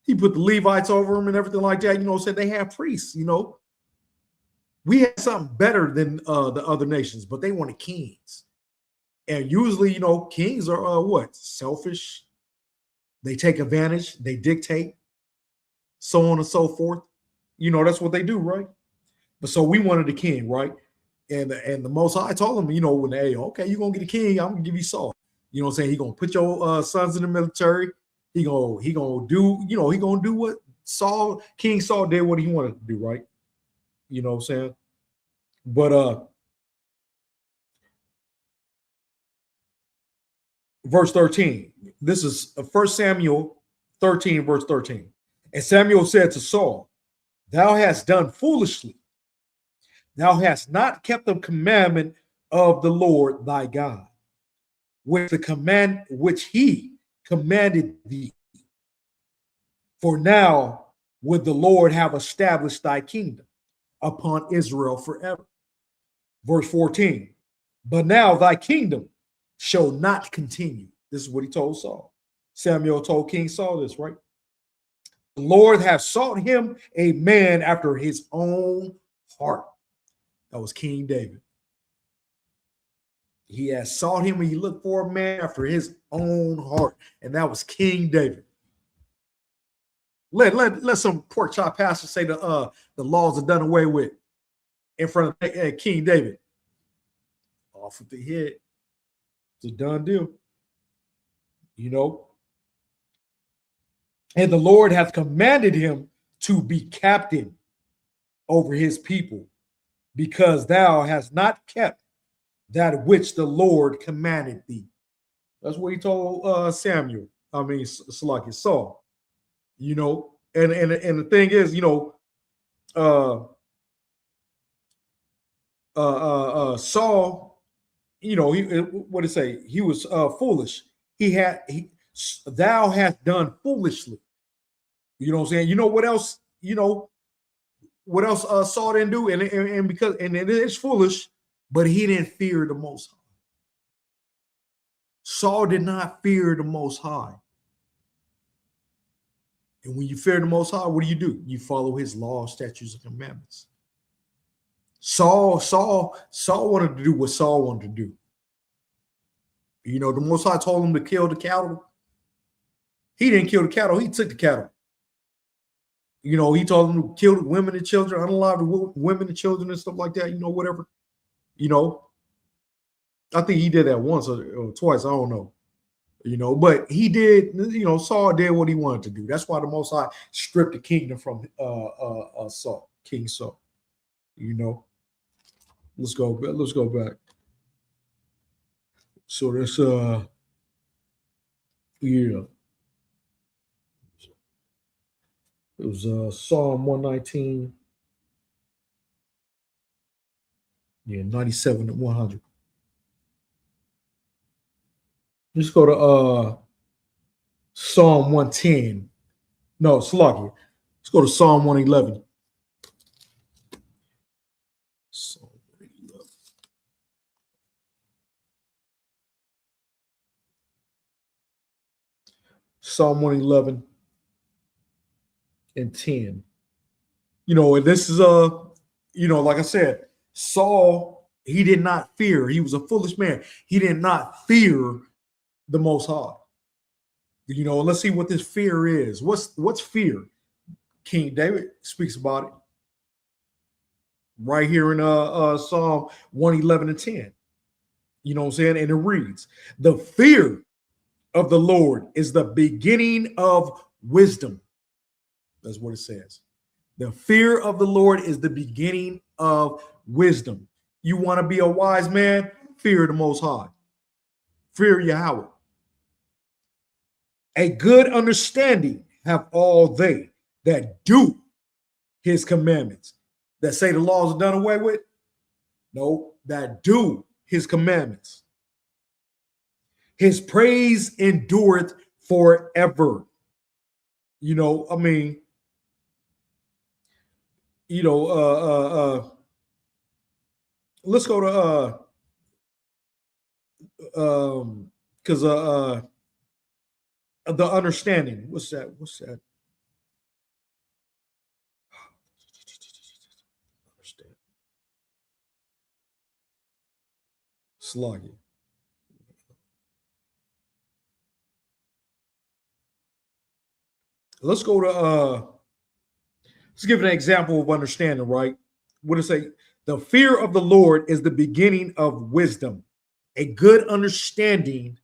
He put the Levites over them and everything like that. Said they had priests. We had something better than the other nations, but they wanted kings. And usually, kings are what? Selfish. They take advantage. They dictate. So on and so forth. That's what they do, right? But so we wanted a king, right? And the Most High told them, when they, okay, you're gonna get a king, I'm gonna give you Saul. You know what I'm saying? He gonna put your sons in the military. He gonna do what King Saul did, what he wanted to do, right? You know what I'm saying? But verse 13. This is 1 Samuel 13, verse 13. And Samuel said to Saul, thou hast done foolishly. Thou hast not kept the commandment of the Lord thy God, which he commanded thee. For now would the Lord have established thy kingdom upon Israel forever. Verse 14. But now thy kingdom shall not continue. This is what he told Saul. Samuel told King Saul this, right? The Lord hath sought him a man after his own heart. That was King David. He has sought him and he looked for a man after his own heart. And that was King David. Let some pork chop pastors say the laws are done away with in front of King David. Off with the head. It's a done deal. And the Lord hath commanded him to be captain over his people, because thou hast not kept that which the Lord commanded thee. That's what he told Samuel. Saul. And the thing is, Saul, what did it say? He was foolish. Thou hast done foolishly. You know what I'm saying? You know what else? What else Saul didn't do? And it is foolish. but he didn't fear the Most High. Saul did not fear the Most High. And when you fear the Most High, what do? You follow his law, statutes, and commandments. Saul wanted to do what Saul wanted to do. You know, the Most High told him to kill the cattle. He didn't kill the cattle. He took the cattle. You know, he told him to kill the women and children, unalive the women and children and stuff like that, you know, whatever. You know, I think he did that once or twice. I don't know. You know, but he did, you know, Saul did what he wanted to do. That's why the Most High stripped the kingdom from Saul, King Saul. You know, let's go back. So this yeah. It was Psalm 119. Yeah, 97 to 100. Let's go to Psalm 110. No, Slovakia. Let's go to Psalm 111. Psalm 111. Psalm 111 and 10. You know, and this is you know, like I said, Saul, he did not fear. He was a foolish man. He did not fear the Most High. You know, let's see what this fear is. What's fear? King David speaks about it right here in Psalm 111 and 10. You know what I'm saying? And it reads, the fear of the Lord is the beginning of wisdom. That's what it says. The fear of the Lord is the beginning of wisdom. You want to be a wise man? Fear the Most High. Fear Yahweh. A good understanding have all they that do his commandments. That say the laws are done away with? No, that do his commandments. His praise endureth forever. You know, I mean, you know, let's go to because the understanding. What's that? Understand. Sluggy. Let's go to let's give an example of understanding, right? What does it say? The fear of the Lord is the beginning of wisdom. A good understanding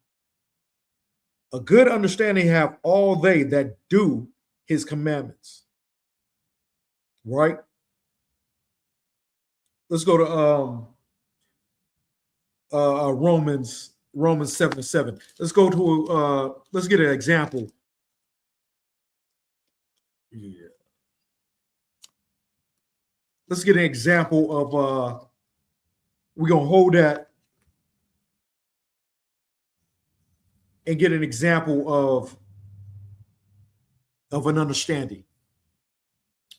have all they that do his commandments. Right? Let's go to Romans 7:7. Let's go to let's get an example. Yeah. Let's get an example of we're gonna hold that and get an example of an understanding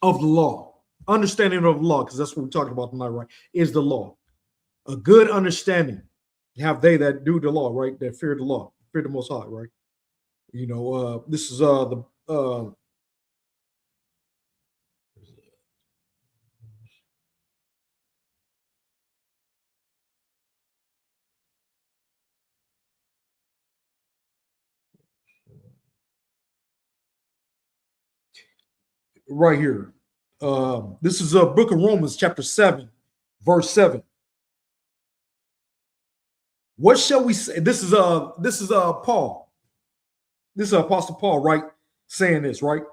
of the law. Understanding of the law, because that's what we're talking about tonight, right? Is the law. A good understanding have they that do the law, right? That fear the law, fear the Most High, right? You know, this is the right here. This is a book of Romans, chapter 7, verse 7. What shall we say? This is Paul. This is Apostle Paul, right? Saying this, right?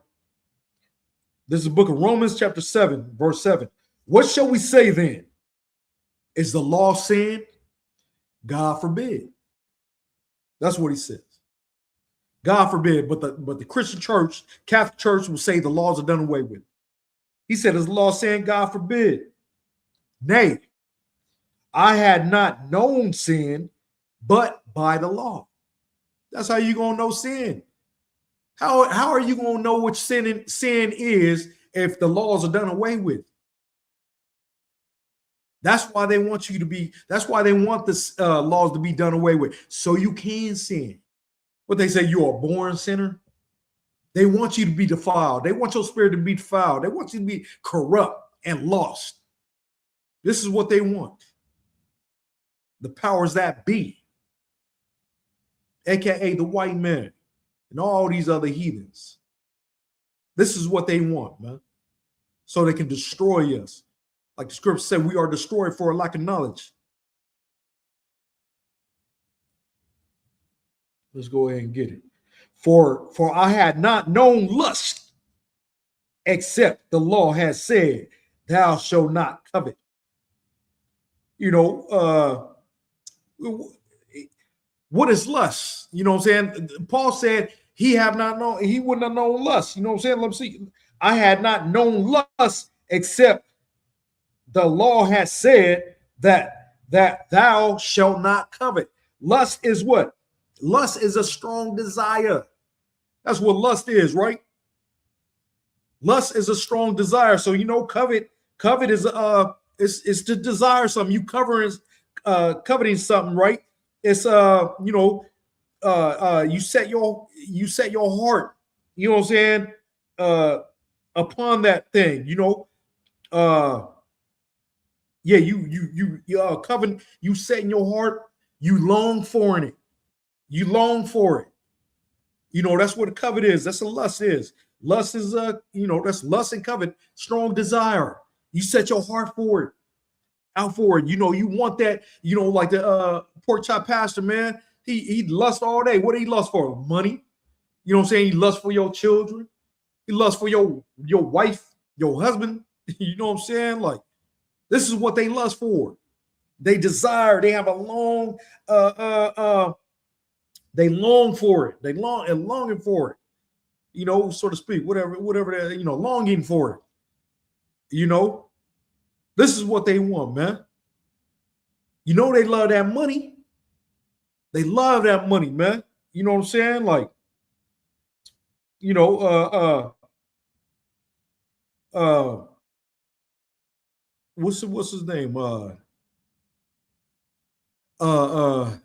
This is the book of Romans, chapter 7, verse 7. What shall we say then? Is the law sin? God forbid. That's what he says. God forbid. But the Christian church, Catholic church, will say the laws are done away with. He said, is the law sin? God forbid. Nay, I had not known sin, but by the law. That's how you're going to know sin. How are you going to know what sin is if the laws are done away with? That's why they want you to be, that's why they want this laws to be done away with. So you can sin. What they say, you're a born sinner. They want you to be defiled. They want your spirit to be defiled. They want you to be corrupt and lost. This is what they want. The powers that be, aka the white man and all these other heathens. This is what they want, man. So they can destroy us. Like the scripture said, we are destroyed for a lack of knowledge. Let's go ahead and get it. For I had not known lust, except the law has said, thou shalt not covet. You know, what is lust? You know what I'm saying? Paul said he wouldn't have known lust. You know what I'm saying? Let me see. I had not known lust, except the law has said that thou shalt not covet. Lust is what? Lust is a strong desire. That's what lust is, right? Lust is a strong desire. So you know, covet is it's to desire something. You coveting something, right? It's you set your heart, you know what I'm saying, upon that thing, you know. Yeah, you covet, you set in your heart, you long for it. You long for it. You know, that's what a covet is. That's what lust is. Lust is that's lust and covet, strong desire. You set your heart for it, out for it. You know, you want that, you know, like the pork chop pastor, man. He lust all day. What did he lust for? Money. You know what I'm saying? He lust for your children. He lust for your wife, your husband. You know what I'm saying? Like, this is what they lust for. They desire, they have a long they long for it. They longing for it, you know, so to speak, whatever they're, you know, longing for it. You know, this is what they want, man. You know, they love that money. They love that money, man. You know what I'm saying? Like, you know, what's his name? Damn.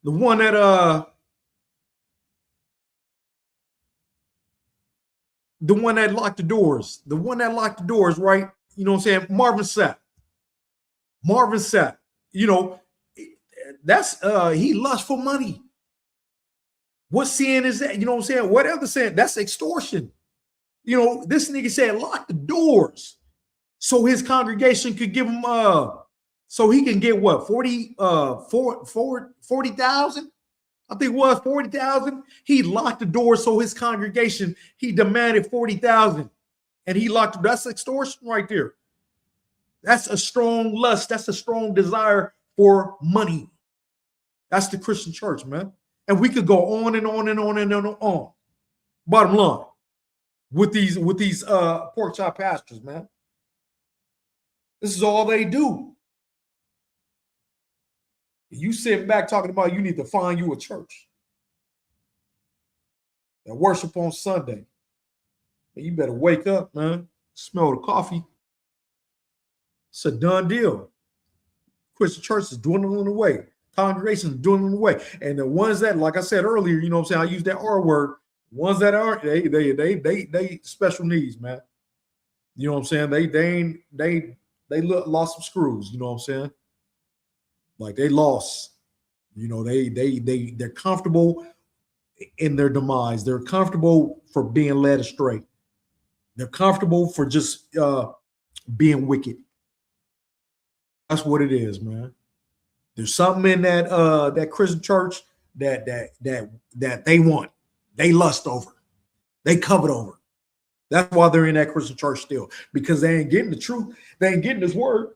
The one that locked the doors. The one that locked the doors, right? You know what I'm saying? Marvin Sapp. You know, that's he lust for money. What sin is that? You know what I'm saying? What other sin? That's extortion. You know, this nigga said lock the doors so his congregation could give him so he can get what, 40,000? I think it was 40,000. He locked the door so his congregation, he demanded 40,000. And he locked, that's extortion right there. That's a strong lust. That's a strong desire for money. That's the Christian church, man. And we could go on and on and on and on. Bottom line, with these pork chop pastors, man. This is all they do. You sitting back talking about you need to find you a church that worship on Sunday. You better wake up, man. Smell the coffee. It's a done deal. Christian church is dwindling away. Congregations dwindling away. And the ones that, like I said earlier, you know what I'm saying, I use that R word. Ones that aren't, they special needs, man. You know what I'm saying? They lost some screws, you know what I'm saying? Like they lost. You know, they're comfortable in their demise. They're comfortable for being led astray. They're comfortable for just being wicked. That's what it is, man. There's something in that Christian church that they want. They lust over. They covet over. That's why they're in that Christian church still, because they ain't getting the truth. They ain't getting this word.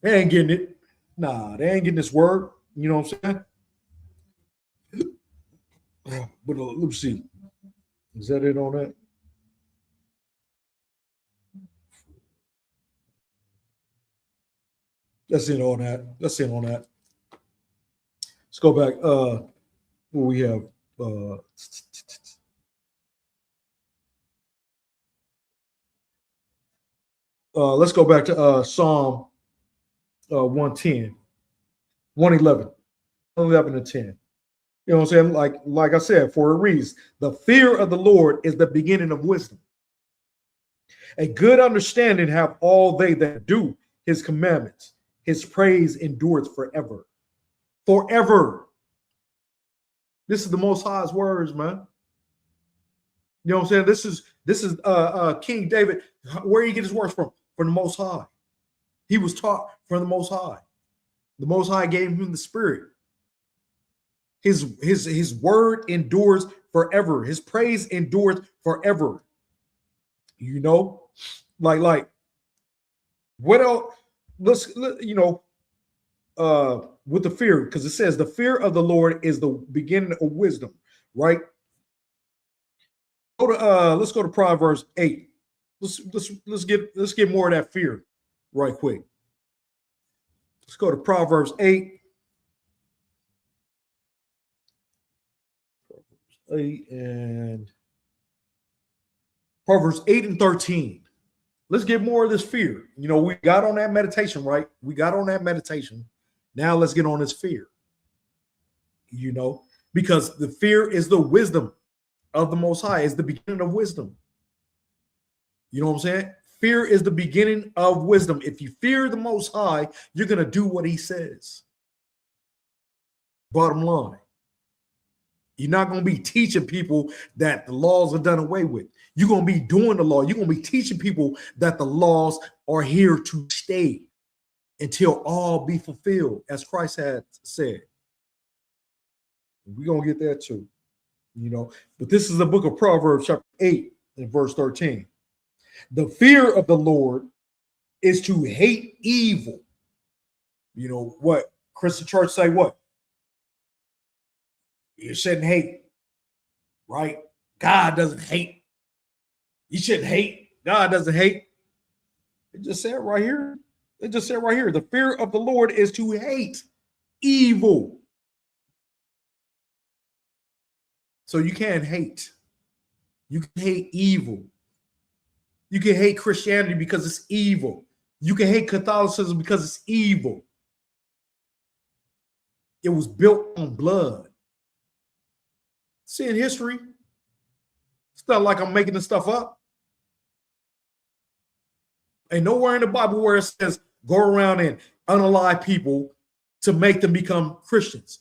They ain't getting it. Nah, they ain't getting this word. You know what I'm saying? But let me see. Is that it on that? That's it on that. That's it on that. Let's go back. What we have. Let's go back to Psalm 110, 111, 11 and 10. You know what I'm saying? Like I said, for a reason. The fear of the Lord is the beginning of wisdom. A good understanding have all they that do his commandments. His praise endures forever. Forever. This is the Most High's words, man. You know what I'm saying? This is King David. Where he get his words from? From the Most High. He was taught from the Most High. The Most High gave him the Spirit. His word endures forever. His praise endures forever. You know, like what else? With the fear, because it says the fear of the Lord is the beginning of wisdom, right? Let's go to Proverbs 8. Let's get more of that fear right quick. Let's go to Proverbs 8. Proverbs 8 and 13. Let's get more of this fear. You know, we got on that meditation, right? We got on that meditation. Now let's get on this fear. You know, because the fear is the wisdom of the Most High. It's the beginning of wisdom. You know what I'm saying? Fear is the beginning of wisdom. If you fear the Most High, you're going to do what he says. Bottom line. You're not going to be teaching people that the laws are done away with. You're going to be doing the law. You're going to be teaching people that the laws are here to stay until all be fulfilled, as Christ had said. We're going to get there too, you know. But this is the book of Proverbs, chapter 8 and verse 13. The fear of the Lord is to hate evil. You know what? Christian church say what? You shouldn't hate, right? God doesn't hate. You shouldn't hate. God doesn't hate. It just said right here. It just said right here. The fear of the Lord is to hate evil. So you can't hate. You can hate evil. You can hate Christianity because it's evil. You can hate Catholicism because it's evil. It was built on blood. See, in history, it's not like I'm making this stuff up. Ain't nowhere in the Bible where it says go around and unalive people to make them become Christians.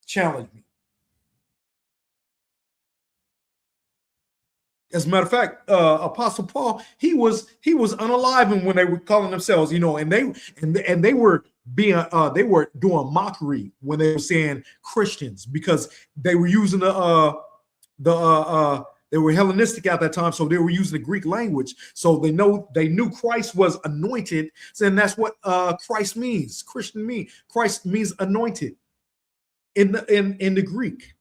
Challenge me. As a matter of fact, Apostle Paul, he was unaliving when they were calling themselves, you know, and they were being they were doing mockery when they were saying Christians, because they were using they were Hellenistic at that time, so they were using the Greek language. So they knew Christ was anointed, and that's what Christ means. Christian means Christ means anointed in the Greek.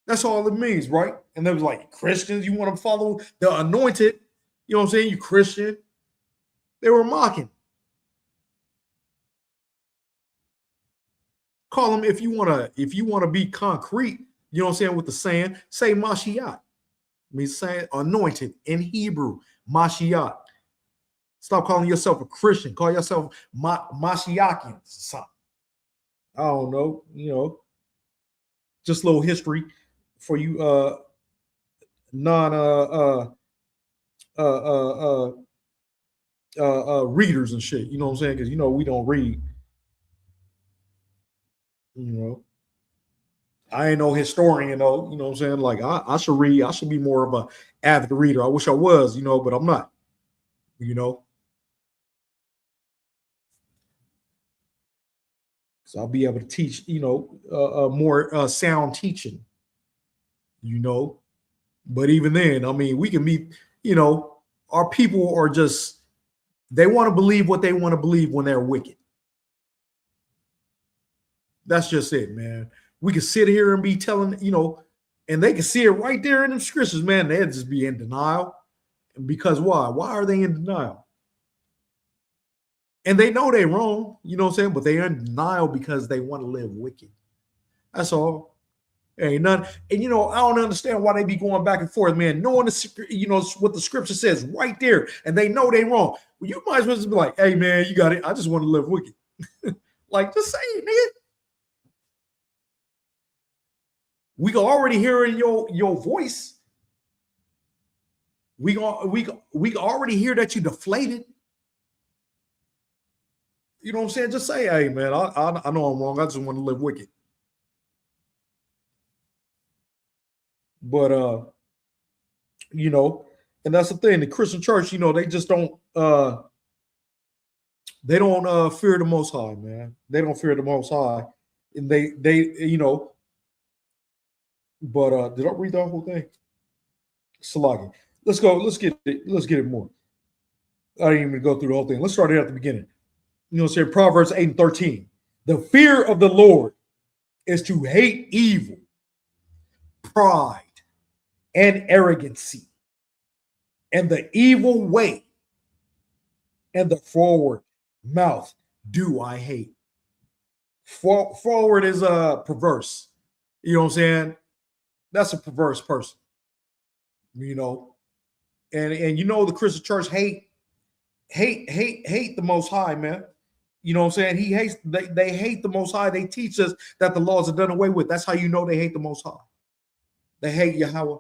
That's all it means, right? And they was like, Christians, you want to follow the anointed? You know what I'm saying? You Christian. They were mocking. Call them if you want to be concrete, you know what I'm saying, with the saying, say Mashiach. Means saying anointed in Hebrew, Mashiach. Stop calling yourself a Christian. Call yourself Mashiachian. I don't know, you know, just a little history for you readers and shit, you know what I'm saying? Because you know we don't read. You know, I ain't no historian though, you know what I'm saying? Like I should read, I should be more of a avid reader. I wish I was, you know, but I'm not, you know. So I'll be able to teach, you know, more sound teaching, you know. But even then, I mean, we can meet, you know, our people are just, they want to believe what they want to believe when they're wicked. That's just it, man. We can sit here and be telling, you know, and they can see it right there in the scriptures, man. They'll just be in denial. Because why? Why are they in denial? And they know they're wrong, you know what I'm saying? But they're in denial because they want to live wicked. That's all. Ain't nothing. And I don't understand why they be going back and forth, man. Knowing what the scripture says right there, and they know they wrong. Well, you might as well just be like, "Hey, man, you got it. I just want to live wicked." Like, just say it, nigga. We can already hear in your voice. We can already hear that you deflated. You know what I'm saying? Just say, "Hey, man, I know I'm wrong. I just want to live wicked." But and that's the thing. The Christian church, they just don't fear the Most High, man. They don't fear the Most High, and they But did I read that whole thing? Salagi. Let's go. Let's get it more. I didn't even go through the whole thing. Let's start it at the beginning. Say Proverbs 8:13. The fear of the Lord is to hate evil, pride, and arrogancy, and the evil way, and the forward mouth do I hate. Forward is perverse. You know what I'm saying? That's a perverse person. And the Christian church hate the Most High, man. You know what I'm saying? He hates. They hate the Most High. They teach us that the laws are done away with. That's how you know they hate the Most High. They hate Yahweh.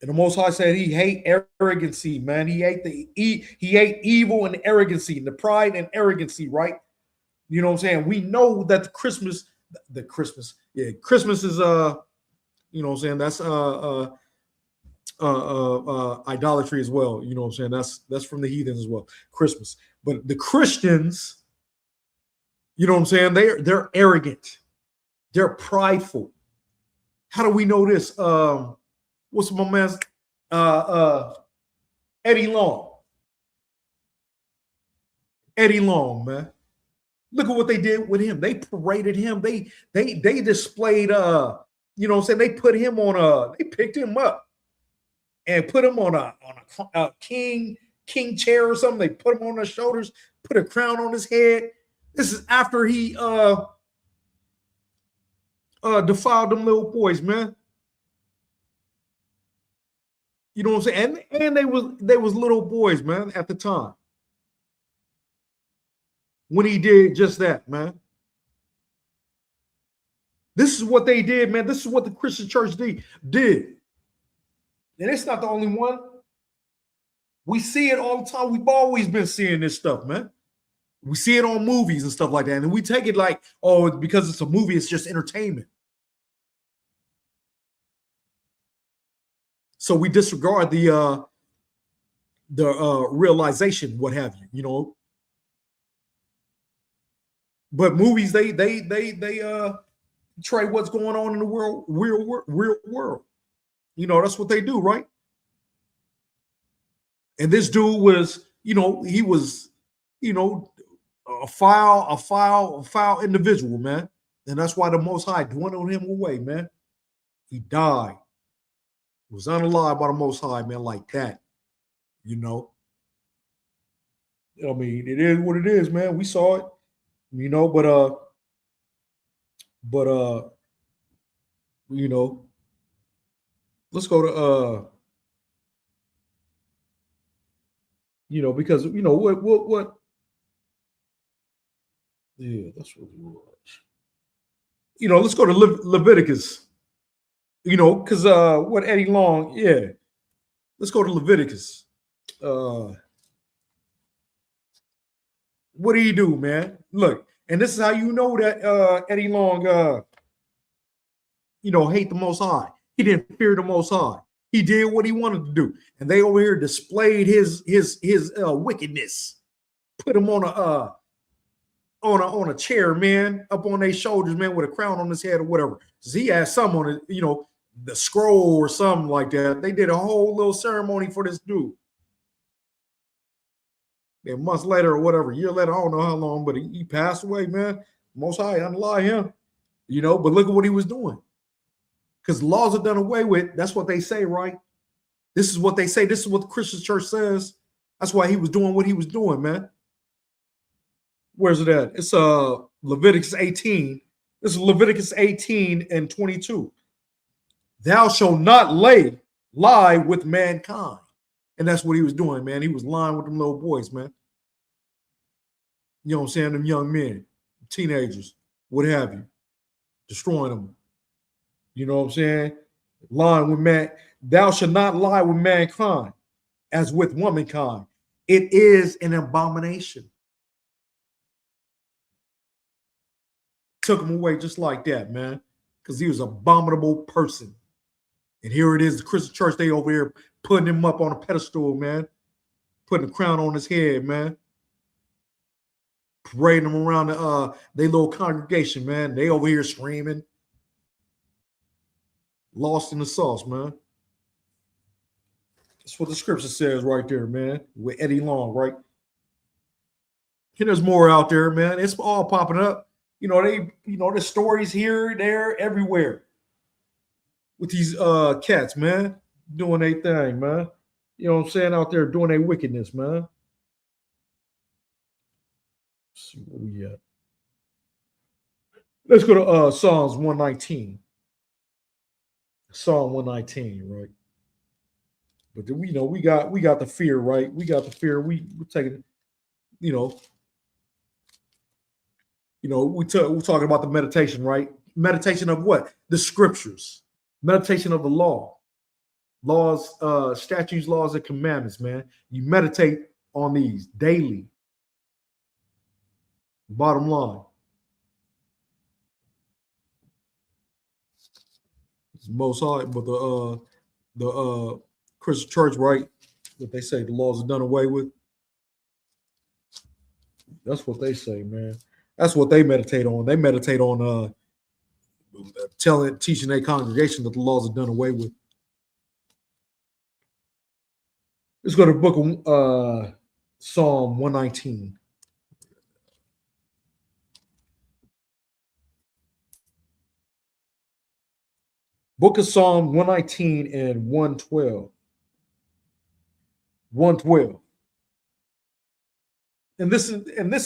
And the Most High said he hate arrogancy, man. He hate evil and arrogancy, and the pride and arrogancy, right? You know what I'm saying? We know that Christmas is you know what I'm saying, that's idolatry as well. You know what I'm saying? That's from the heathens as well. Christmas. But the Christians, you know what I'm saying, they're arrogant. They're prideful. How do we know this? What's my man's Eddie Long? Eddie Long, man. Look at what they did with him. They paraded him. They displayed you know what I'm saying? They put him on they picked him up and put him on a king chair or something. They put him on their shoulders, put a crown on his head. This is after he defiled them little boys, man. You know what I'm saying? And they was little boys, man, at the time when he did just that, man. This is what they did, man. This is what the Christian church did. And it's not the only one. We see it all the time. We've always been seeing this stuff, man. We see it on movies and stuff like that. And we take it like, oh, because it's a movie, it's just entertainment. So we disregard the realization, what have you, But movies, they portray what's going on in the real world. That's what they do, right? And this dude was, he was, a foul individual, man. And that's why the Most High dwindled him away, man. He died. He was unalive by the Most High, man, like that. I mean, it is what it is, man. We saw it, but let's go to because what yeah, that's what it was. Let's go to Leviticus. Because what Eddie Long, yeah. Let's go to Leviticus. What do you do, man? Look, and this is how you know that Eddie Long hate the Most High. He didn't fear the Most High. He did what he wanted to do. And they over here displayed his wickedness. Put him on a chair, man, up on their shoulders, man, with a crown on his head or whatever. So he had some on it, the scroll or something like that. They did a whole little ceremony for this dude. And months later or whatever, a year later, I don't know how long, but he passed away, man. Most High unalive him, but look at what he was doing. Because laws are done away with. That's what they say, right? This is what they say. This is what the Christian church says. That's why he was doing what he was doing, man. Where's it at? It's Leviticus 18, This is Leviticus 18 and 22. Thou shalt not lie with mankind. And that's what he was doing, man. He was lying with them little boys, man. You know what I'm saying? Them young men, teenagers, what have you, destroying them. You know what I'm saying? Lying with man. Thou shalt not lie with mankind as with womankind. It is an abomination. Took him away just like that, man, because he was an abominable person. And here it is, the Christian church, they over here putting him up on a pedestal, man, putting a crown on his head, man, parading him around their little congregation, man. They over here screaming, lost in the sauce, man. That's what the scripture says right there, man, with Eddie Long, right? And there's more out there, man. It's all popping up. There's stories here, there, everywhere with these cats, man, doing their thing, man. You know what I'm saying? Out there doing their wickedness, man. Let's see where we at. Let's go to Psalms 119. Psalm 119, right? But then, we got the fear, right? We got the fear. We're taking, we're talking about the meditation, right? Meditation of what? The scriptures. Meditation of the laws, statutes, laws, and commandments, man. You meditate on these daily. Bottom line. It's Most High, but the Christian church, right? What they say, the laws are done away with. That's what they say, man. That's what they meditate on. They meditate on teaching their congregation that the laws are done away with. Let's go to the book of Psalm 119. Book of Psalm 119 and 112. 112. And this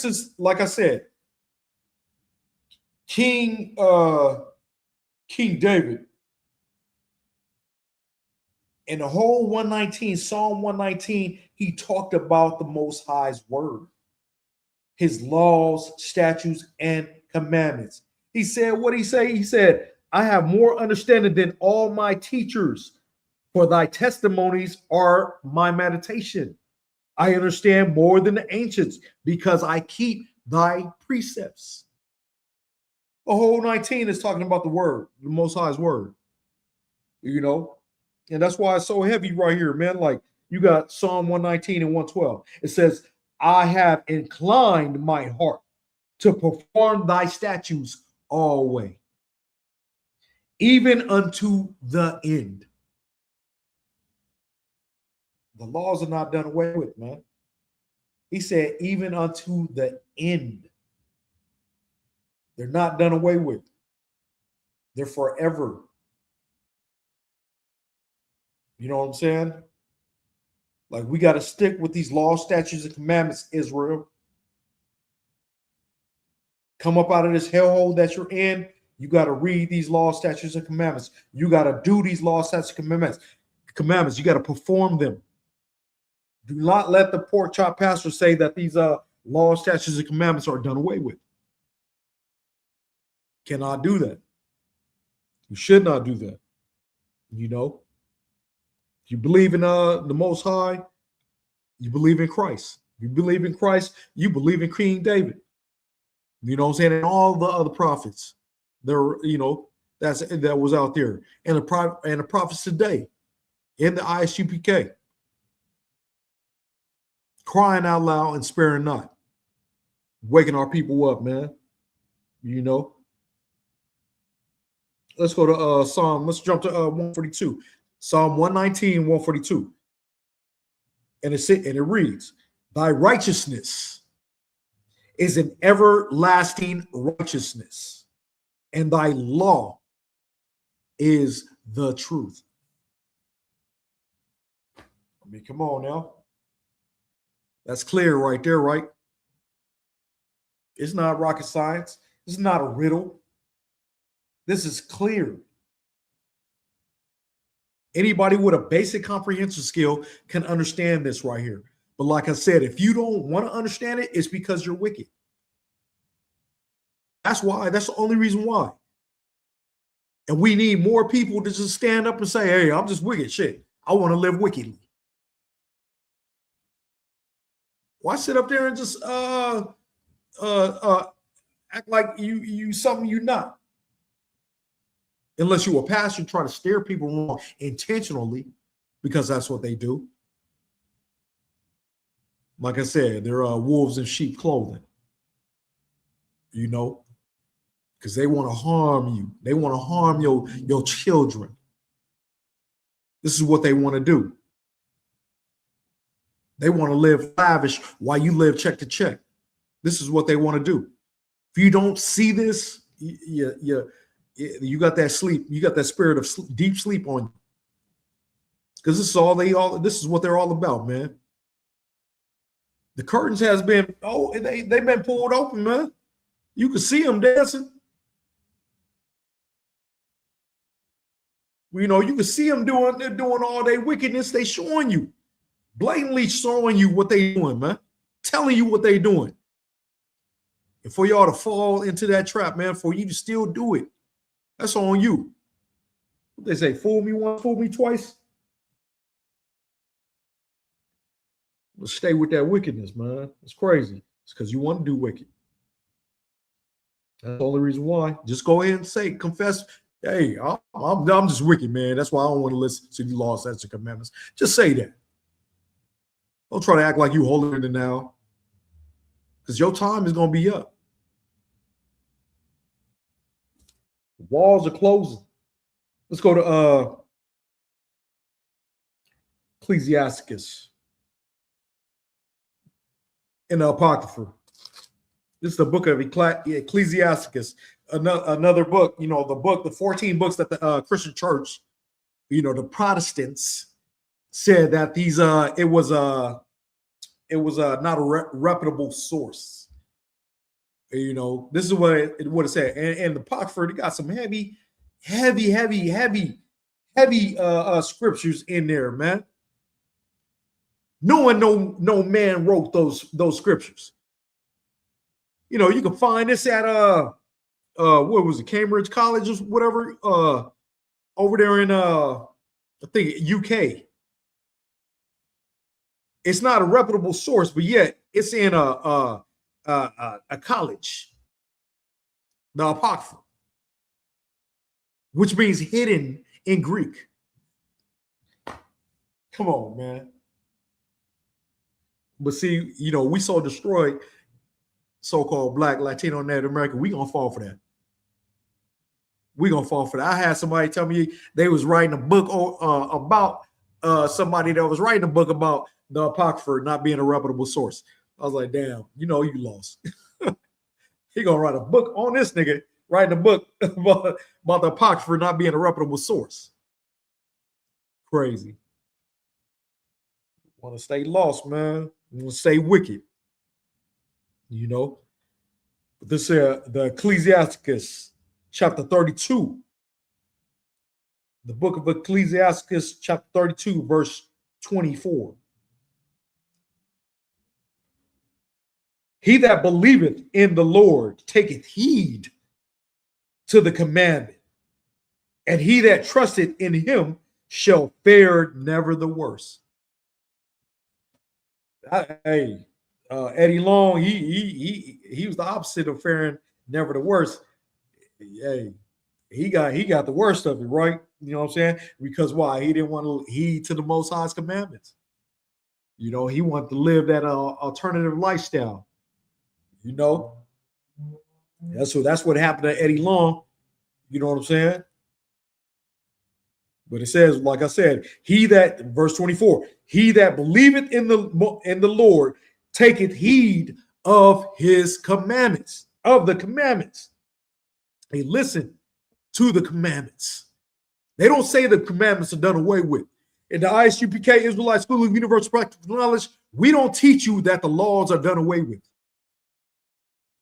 is like I said, King David, in the whole 119, Psalm 119, he talked about the Most High's word, his laws, statutes, and commandments. He said, what did he say? He said, I have more understanding than all my teachers, for thy testimonies are my meditation. I understand more than the ancients because I keep thy precepts. The whole 19 is talking about the word, the Most High's word, and that's why it's so heavy right here, man. Like you got Psalm 119 and 112. It says, I have inclined my heart to perform thy statutes always, even unto the end. The laws are not done away with, man. He said, even unto the end. They're not done away with. They're forever. You know what I'm saying? Like we got to stick with these laws, statutes, and commandments, Israel. Come up out of this hellhole that you're in. You got to read these laws, statutes, and commandments. You got to do these laws, statutes, and commandments. You got to perform them. Do not let the pork chop pastor say that these laws, statutes, and commandments are done away with. Cannot do that. You should not do that. If you believe in the Most High, you believe in Christ. If you believe in Christ, you believe in King David. You know what I'm saying? And all the other prophets, that was out there, and the prophets today in the ISUPK, crying out loud and sparing not, waking our people up, man. Let's go to Psalm. Let's jump to 142. Psalm 119, 142. And it reads, thy righteousness is an everlasting righteousness, and thy law is the truth. I mean, come on now. That's clear right there, right? It's not rocket science. It's not a riddle. This is clear. Anybody with a basic comprehension skill can understand this right here. But like I said, if you don't want to understand it, it's because you're wicked. That's why. That's the only reason why. And we need more people to just stand up and say, hey, I'm just wicked. Shit, I want to live wickedly. Why sit up there and just act like you something you're not? Unless you're a pastor, try to steer people wrong intentionally, because that's what they do. Like I said, they're wolves in sheep clothing. You know, because they want to harm you. They want to harm your children. This is what they want to do. They want to live lavish while you live check to check. This is what they want to do. If you don't see this, you got that sleep. You got that spirit of deep sleep on you. Because this is what they're all about, man. The curtains has been, they've been pulled open, man. You can see them dancing. You know, you can see them doing all their wickedness. They showing you, blatantly showing you what they doing, man. Telling you what they doing. And for y'all to fall into that trap, man, for you to still do it, that's on you. What they say, fool me once, fool me twice. But stay with that wickedness, man. It's crazy. It's because you want to do wicked. That's the only reason why. Just go ahead and say, confess, hey, I'm just wicked, man. That's why I don't want to listen to the laws, statutes, and commandments. Just say that. Don't try to act like you holier than now, because your time is going to be up. The walls are closing. Let's go to Ecclesiasticus in the Apocrypha. This is the book of Ecclesiasticus, another book, you know, the 14 books that the Christian church, you know, the Protestants said that these, it was not a reputable source. You know, this is what it said. And the Apocrypha, it got some heavy scriptures in there, man. No man wrote those scriptures. You know, you can find this at what was it, Cambridge College or whatever, over there in I think UK. It's not a reputable source, but yet it's in a college, the Apocrypha, which means hidden in Greek. Come on, man. But see, you know, we so destroyed so-called Black, Latino, Native American. We gonna fall for that. We gonna fall for that. I had somebody tell me they was writing a book about somebody that was writing a book about the Apocrypha not being a reputable source. I was like, damn, you know, you lost. He gonna write a book on this nigga, writing a book about the Apocrypha not being a reputable source. Crazy. Want to stay lost, man. Want to stay wicked. You know. But this the Ecclesiasticus chapter 32. The book of Ecclesiasticus chapter 32, verse 24. He that believeth in the Lord taketh heed to the commandment, and he that trusteth in him shall fare never the worse. Hey, Eddie Long, he was the opposite of faring never the worse. Hey, he got the worst of it, right? You know what I'm saying? Because why? He didn't want to heed to the Most High's commandments. You know, he wanted to live that alternative lifestyle. You know, that's what happened to Eddie Long. You know what I'm saying? But it says, like I said, verse 24, he that believeth in the Lord taketh heed of his commandments, of the commandments. They listen to the commandments. They don't say the commandments are done away with. In the ISUPK, Israelite School of Universal Practical Knowledge, we don't teach you that the laws are done away with.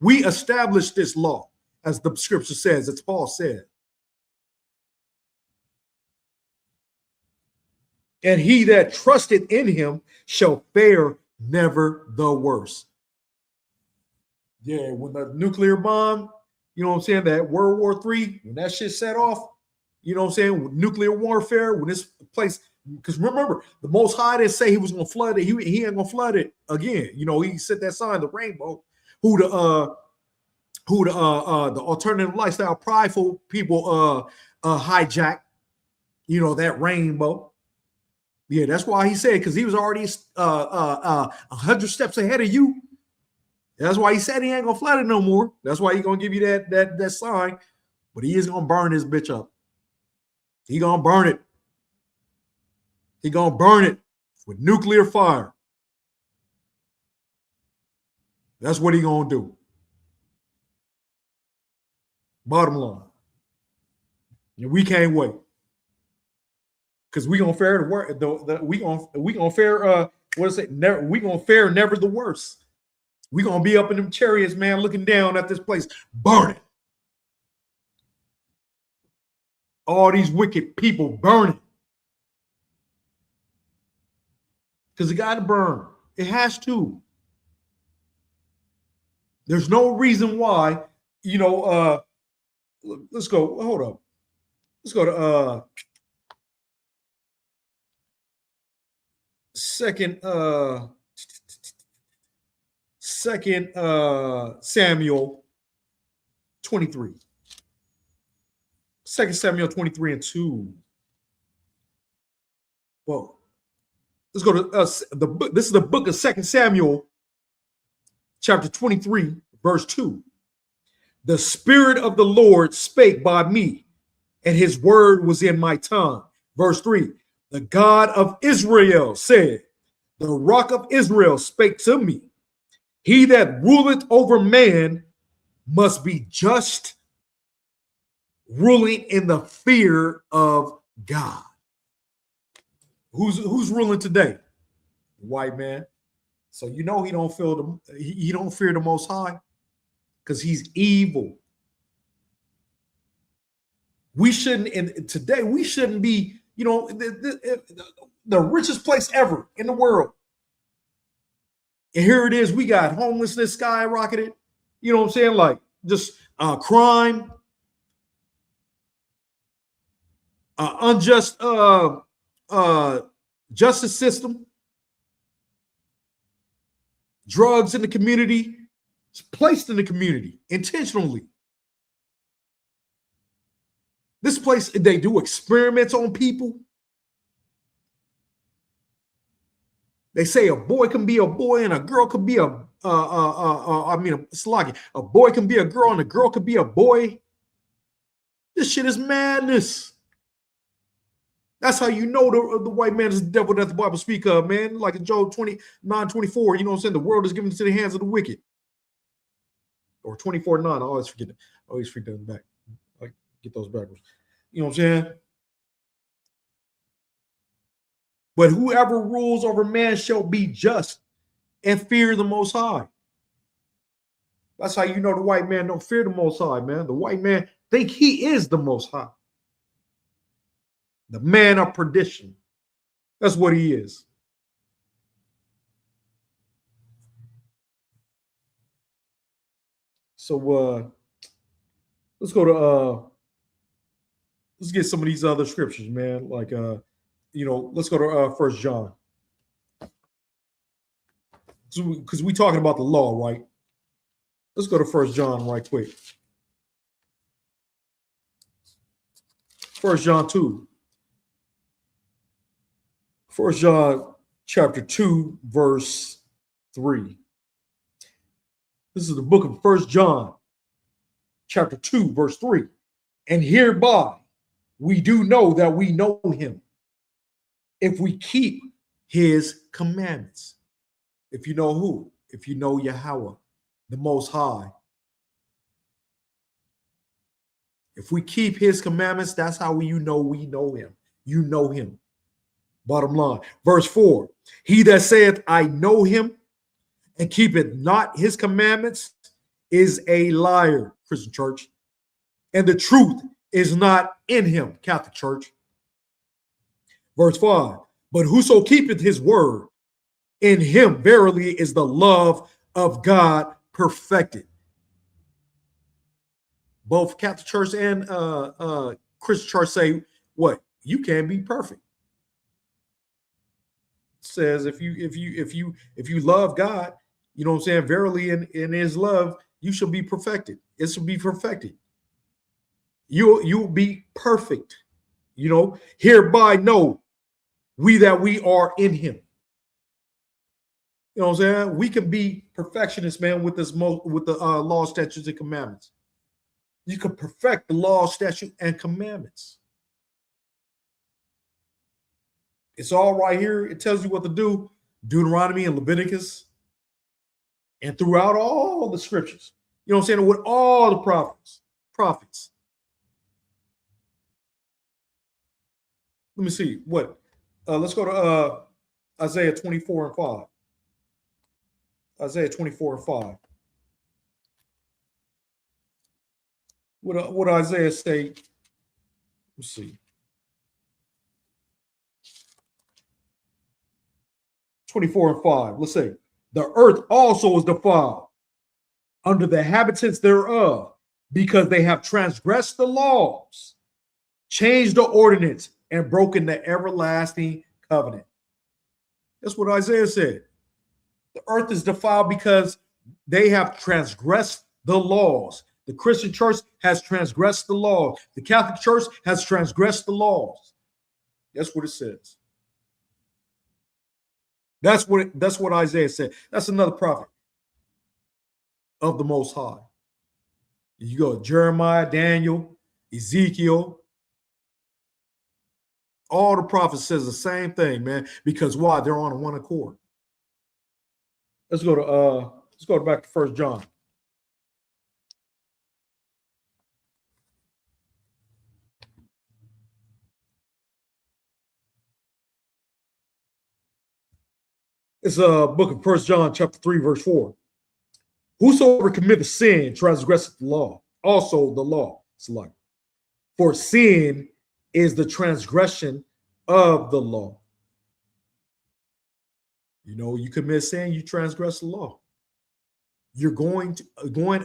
We establish this law, as the scripture says, as Paul said. and he that trusted in him shall fare never the worse. Yeah, when the nuclear bomb, you know what I'm saying, that World War III, when that shit set off, you know what I'm saying, with nuclear warfare, when this place, because remember, the Most High didn't say he was going to flood it. He ain't going to flood it again. You know, he set that sign, the rainbow, who the alternative lifestyle prideful people hijack, you know, that rainbow. Yeah, that's why he said, because he was already 100 steps ahead of you. That's why he said he ain't gonna flood it no more. That's why he's gonna give you that sign, but he is gonna burn this bitch up. He gonna burn it. He gonna burn it with nuclear fire. That's what he gonna do. Bottom line. And we can't wait. Because we gonna fare the worst. We gonna fare what is it? Never, we gonna fare never the worst. We gonna be up in them chariots, man, looking down at this place, burning. All these wicked people burning. Because it got to burn. It has to. There's no reason why, you know, let's go, hold up. Let's go to Second Samuel 23. 2 Samuel 23 and 2. Well, let's go to the book. This is the book of 2 Samuel, chapter 23, verse 2. The Spirit of the Lord spake by me, and his word was in my tongue. Verse 3. The God of Israel said, the rock of Israel spake to me. He that ruleth over man must be just, ruling in the fear of God. Who's ruling today? The white man. So you know he don't feel he don't fear the Most High because he's evil. We shouldn't, and today we shouldn't be, you know, the richest place ever in the world. And here it is, we got homelessness skyrocketed. You know what I'm saying? Like just crime, unjust justice system, drugs in the community, it's placed in the community intentionally. This place, they do experiments on people. They say a boy can be a boy and a girl can be a boy can be a girl and a girl can be a boy. This shit is madness. That's how you know the white man is the devil that the Bible speak of, man. Like in Job 29:24, you know what I'm saying? The world is given into the hands of the wicked. Or 24:9, I always forget it. I always forget them back. I get those backwards. You know what I'm saying? But whoever rules over man shall be just and fear the Most High. That's how you know the white man don't fear the Most High, man. The white man think he is the Most High. The man of perdition. That's what he is. So let's go to let's get some of these other scriptures, man. Like you know, let's go to 1 John. Because we talking about the law, right? Let's go to 1 John right quick. 1 John 2. 1 John chapter 2, verse 3. This is the book of 1 John chapter 2, verse 3. And hereby we do know that we know him, if we keep his commandments. If you know who? If you know Yahweh, the Most High. If we keep his commandments, that's how you know we know him. You know him. Bottom line. Verse 4. He that saith, I know him, and keepeth not his commandments, is a liar, Christian Church. And the truth is not in him, Catholic Church. Verse 5. But whoso keepeth his word, in him verily is the love of God perfected. Both Catholic Church and Christian Church say what? You can be perfect. It says if you love God, you know what I'm saying, verily in his love, you shall be perfected. It shall be perfected. You'll be perfect. You know, hereby know we that we are in him. You know what I'm saying? We can be perfectionists, man, with the law, statutes, and commandments. You can perfect the law, statute, and commandments. It's all right here. It tells you what to do. Deuteronomy and Leviticus, and throughout all the scriptures. You know what I'm saying? With all the prophets. Let me see what. Let's go to Isaiah 24 and 5. Isaiah 24 and 5. What Isaiah say? Let's see. 24 and 5. Let's say, the earth also is defiled under the inhabitants thereof, because they have transgressed the laws, changed the ordinance, and broken the everlasting covenant. That's what Isaiah said. The earth is defiled because they have transgressed the laws. The Christian church has transgressed the law. The Catholic Church has transgressed the laws. That's what it says. That's what Isaiah said. That's another prophet of the Most High. You go Jeremiah, Daniel, Ezekiel. All the prophets says the same thing, man. Because why? They're on one accord. Let's go back to 1 John. It's a book of 1 John chapter 3, verse 4. Whosoever committeth sin transgresseth the law. Also the law. It's like, for sin is the transgression of the law. You know, you commit sin, you transgress the law. You're going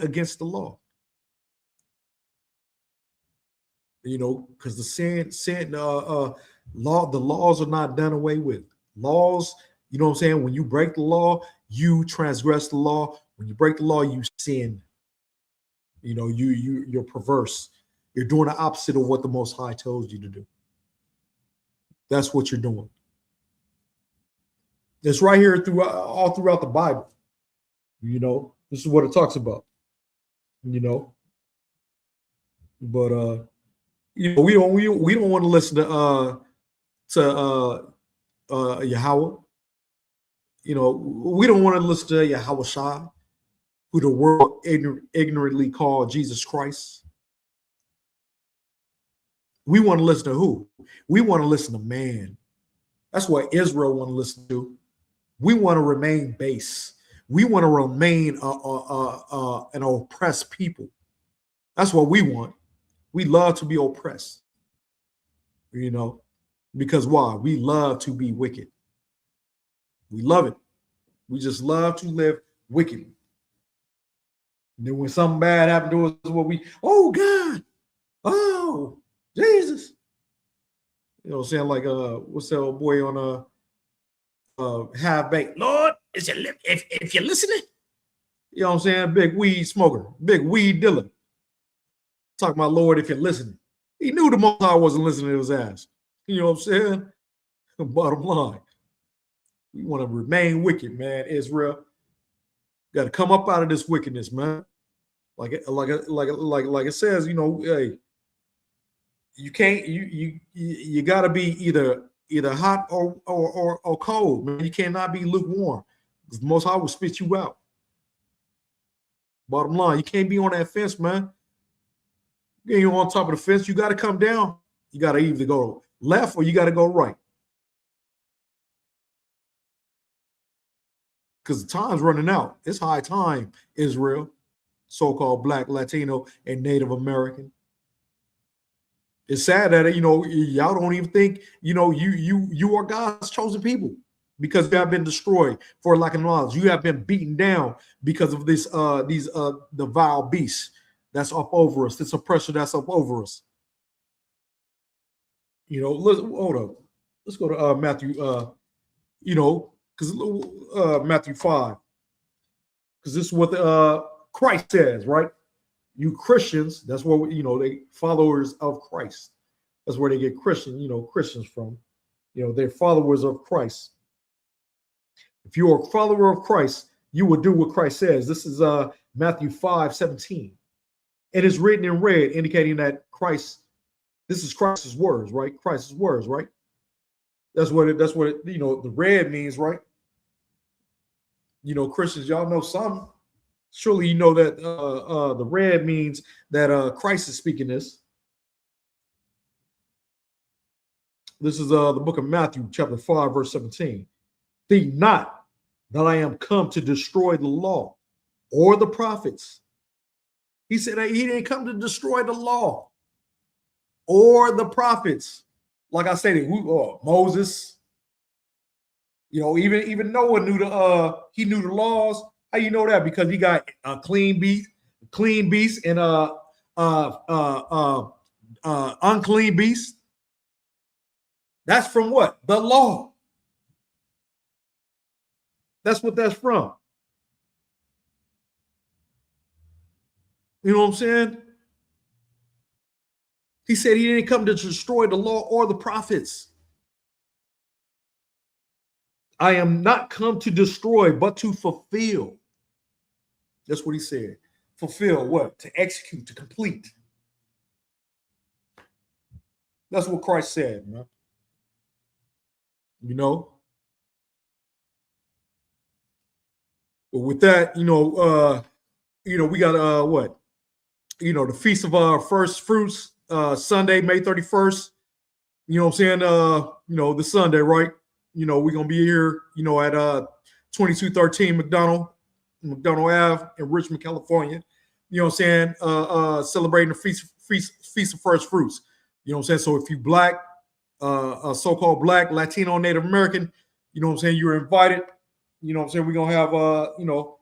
against the law. You know, because the laws are not done away with. Laws, you know what I'm saying? When you break the law, you transgress the law. When you break the law, you sin. You know, you're perverse. You're doing the opposite of what the Most High tells you to do. That's what you're doing. It's right here all throughout the Bible. You know, this is what it talks about. You know, but you know, we don't want to listen to Yahweh. You know, we don't want to listen to Yahweh Shai, who the world ignorantly called Jesus Christ. We want to listen to who? We want to listen to man. That's what Israel want to listen to. We want to remain base. We want to remain an oppressed people. That's what we want. We love to be oppressed. You know, because why? We love to be wicked. We love it. We just love to live wickedly. And then when something bad happened to us, oh God, oh Jesus. You know what I'm saying? Like what's that old boy on Half Baked? Lord, if you're listening, you know what I'm saying? Big weed smoker, big weed dealer. Talking about Lord, if you're listening. He knew the Most High wasn't listening to his ass. You know what I'm saying? Bottom line. We want to remain wicked, man. Israel got to come up out of this wickedness, man. Like it says, you know, hey, you can't you got to be either hot or cold, man. You cannot be lukewarm. The Most High will spit you out. Bottom line, you can't be on that fence, man. You're on top of the fence. You got to come down. You got to either go left or you got to go right. Because the time's running out. It's high time, Israel, so-called Black, Latino, and Native American. It's sad that, you know, y'all don't even think, you know, you are God's chosen people, because you have been destroyed for lack of knowledge. You have been beaten down because of this the vile beast that's up over us, this oppressor that's up over us. You know, hold up. Let's go to Matthew, you know, because Matthew 5, because this is what Christ says, right? You Christians, that's what, you know, they followers of Christ. That's where they get Christian, you know, Christians from. You know, they're followers of Christ. If you're a follower of Christ, you will do what Christ says. This is Matthew 5:17. It is written in red, indicating that Christ, this is Christ's words, right? Christ's words, right? That's what it, you know, the red means, right? You know, Christians, y'all know some. Surely you know that the red means that Christ is speaking this. This is the book of Matthew, chapter 5, verse 17. Think not that I am come to destroy the law or the prophets. He said that he didn't come to destroy the law or the prophets. Like I said, Moses, you know, even Noah knew he knew the laws. How you know that? Because he got a clean beast, and unclean beast. That's from what? The law. That's what that's from. You know what I'm saying? He said he didn't come to destroy the law or the prophets. I am not come to destroy, but to fulfill. That's what he said. Fulfill what? To execute, to complete. That's what Christ said, man. You know? But with that, you know, we got what? You know, the Feast of First Fruits, Sunday, May 31st. You know what I'm saying? You know, the Sunday, right? You know, we're gonna be here, you know, at 2213 McDonald Ave in Richmond, California. You know what I'm saying? Celebrating the Feast of First Fruits. You know what I'm saying? So if you black, so-called black, Latino, Native American, you know what I'm saying, you're invited. You know what I'm saying? We're gonna have you know,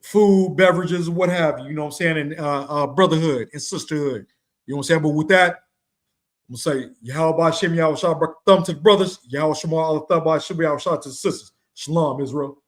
food, beverages, what have you, you know what I'm saying, and brotherhood and sisterhood. You know what I'm saying? But with that, I'm gonna say, Yahweh Shem Yahweh Shah, thumb to the brothers, Yahweh Shema Allah Thumb Shem Yahweh Shah to the sisters. Shalom, Israel.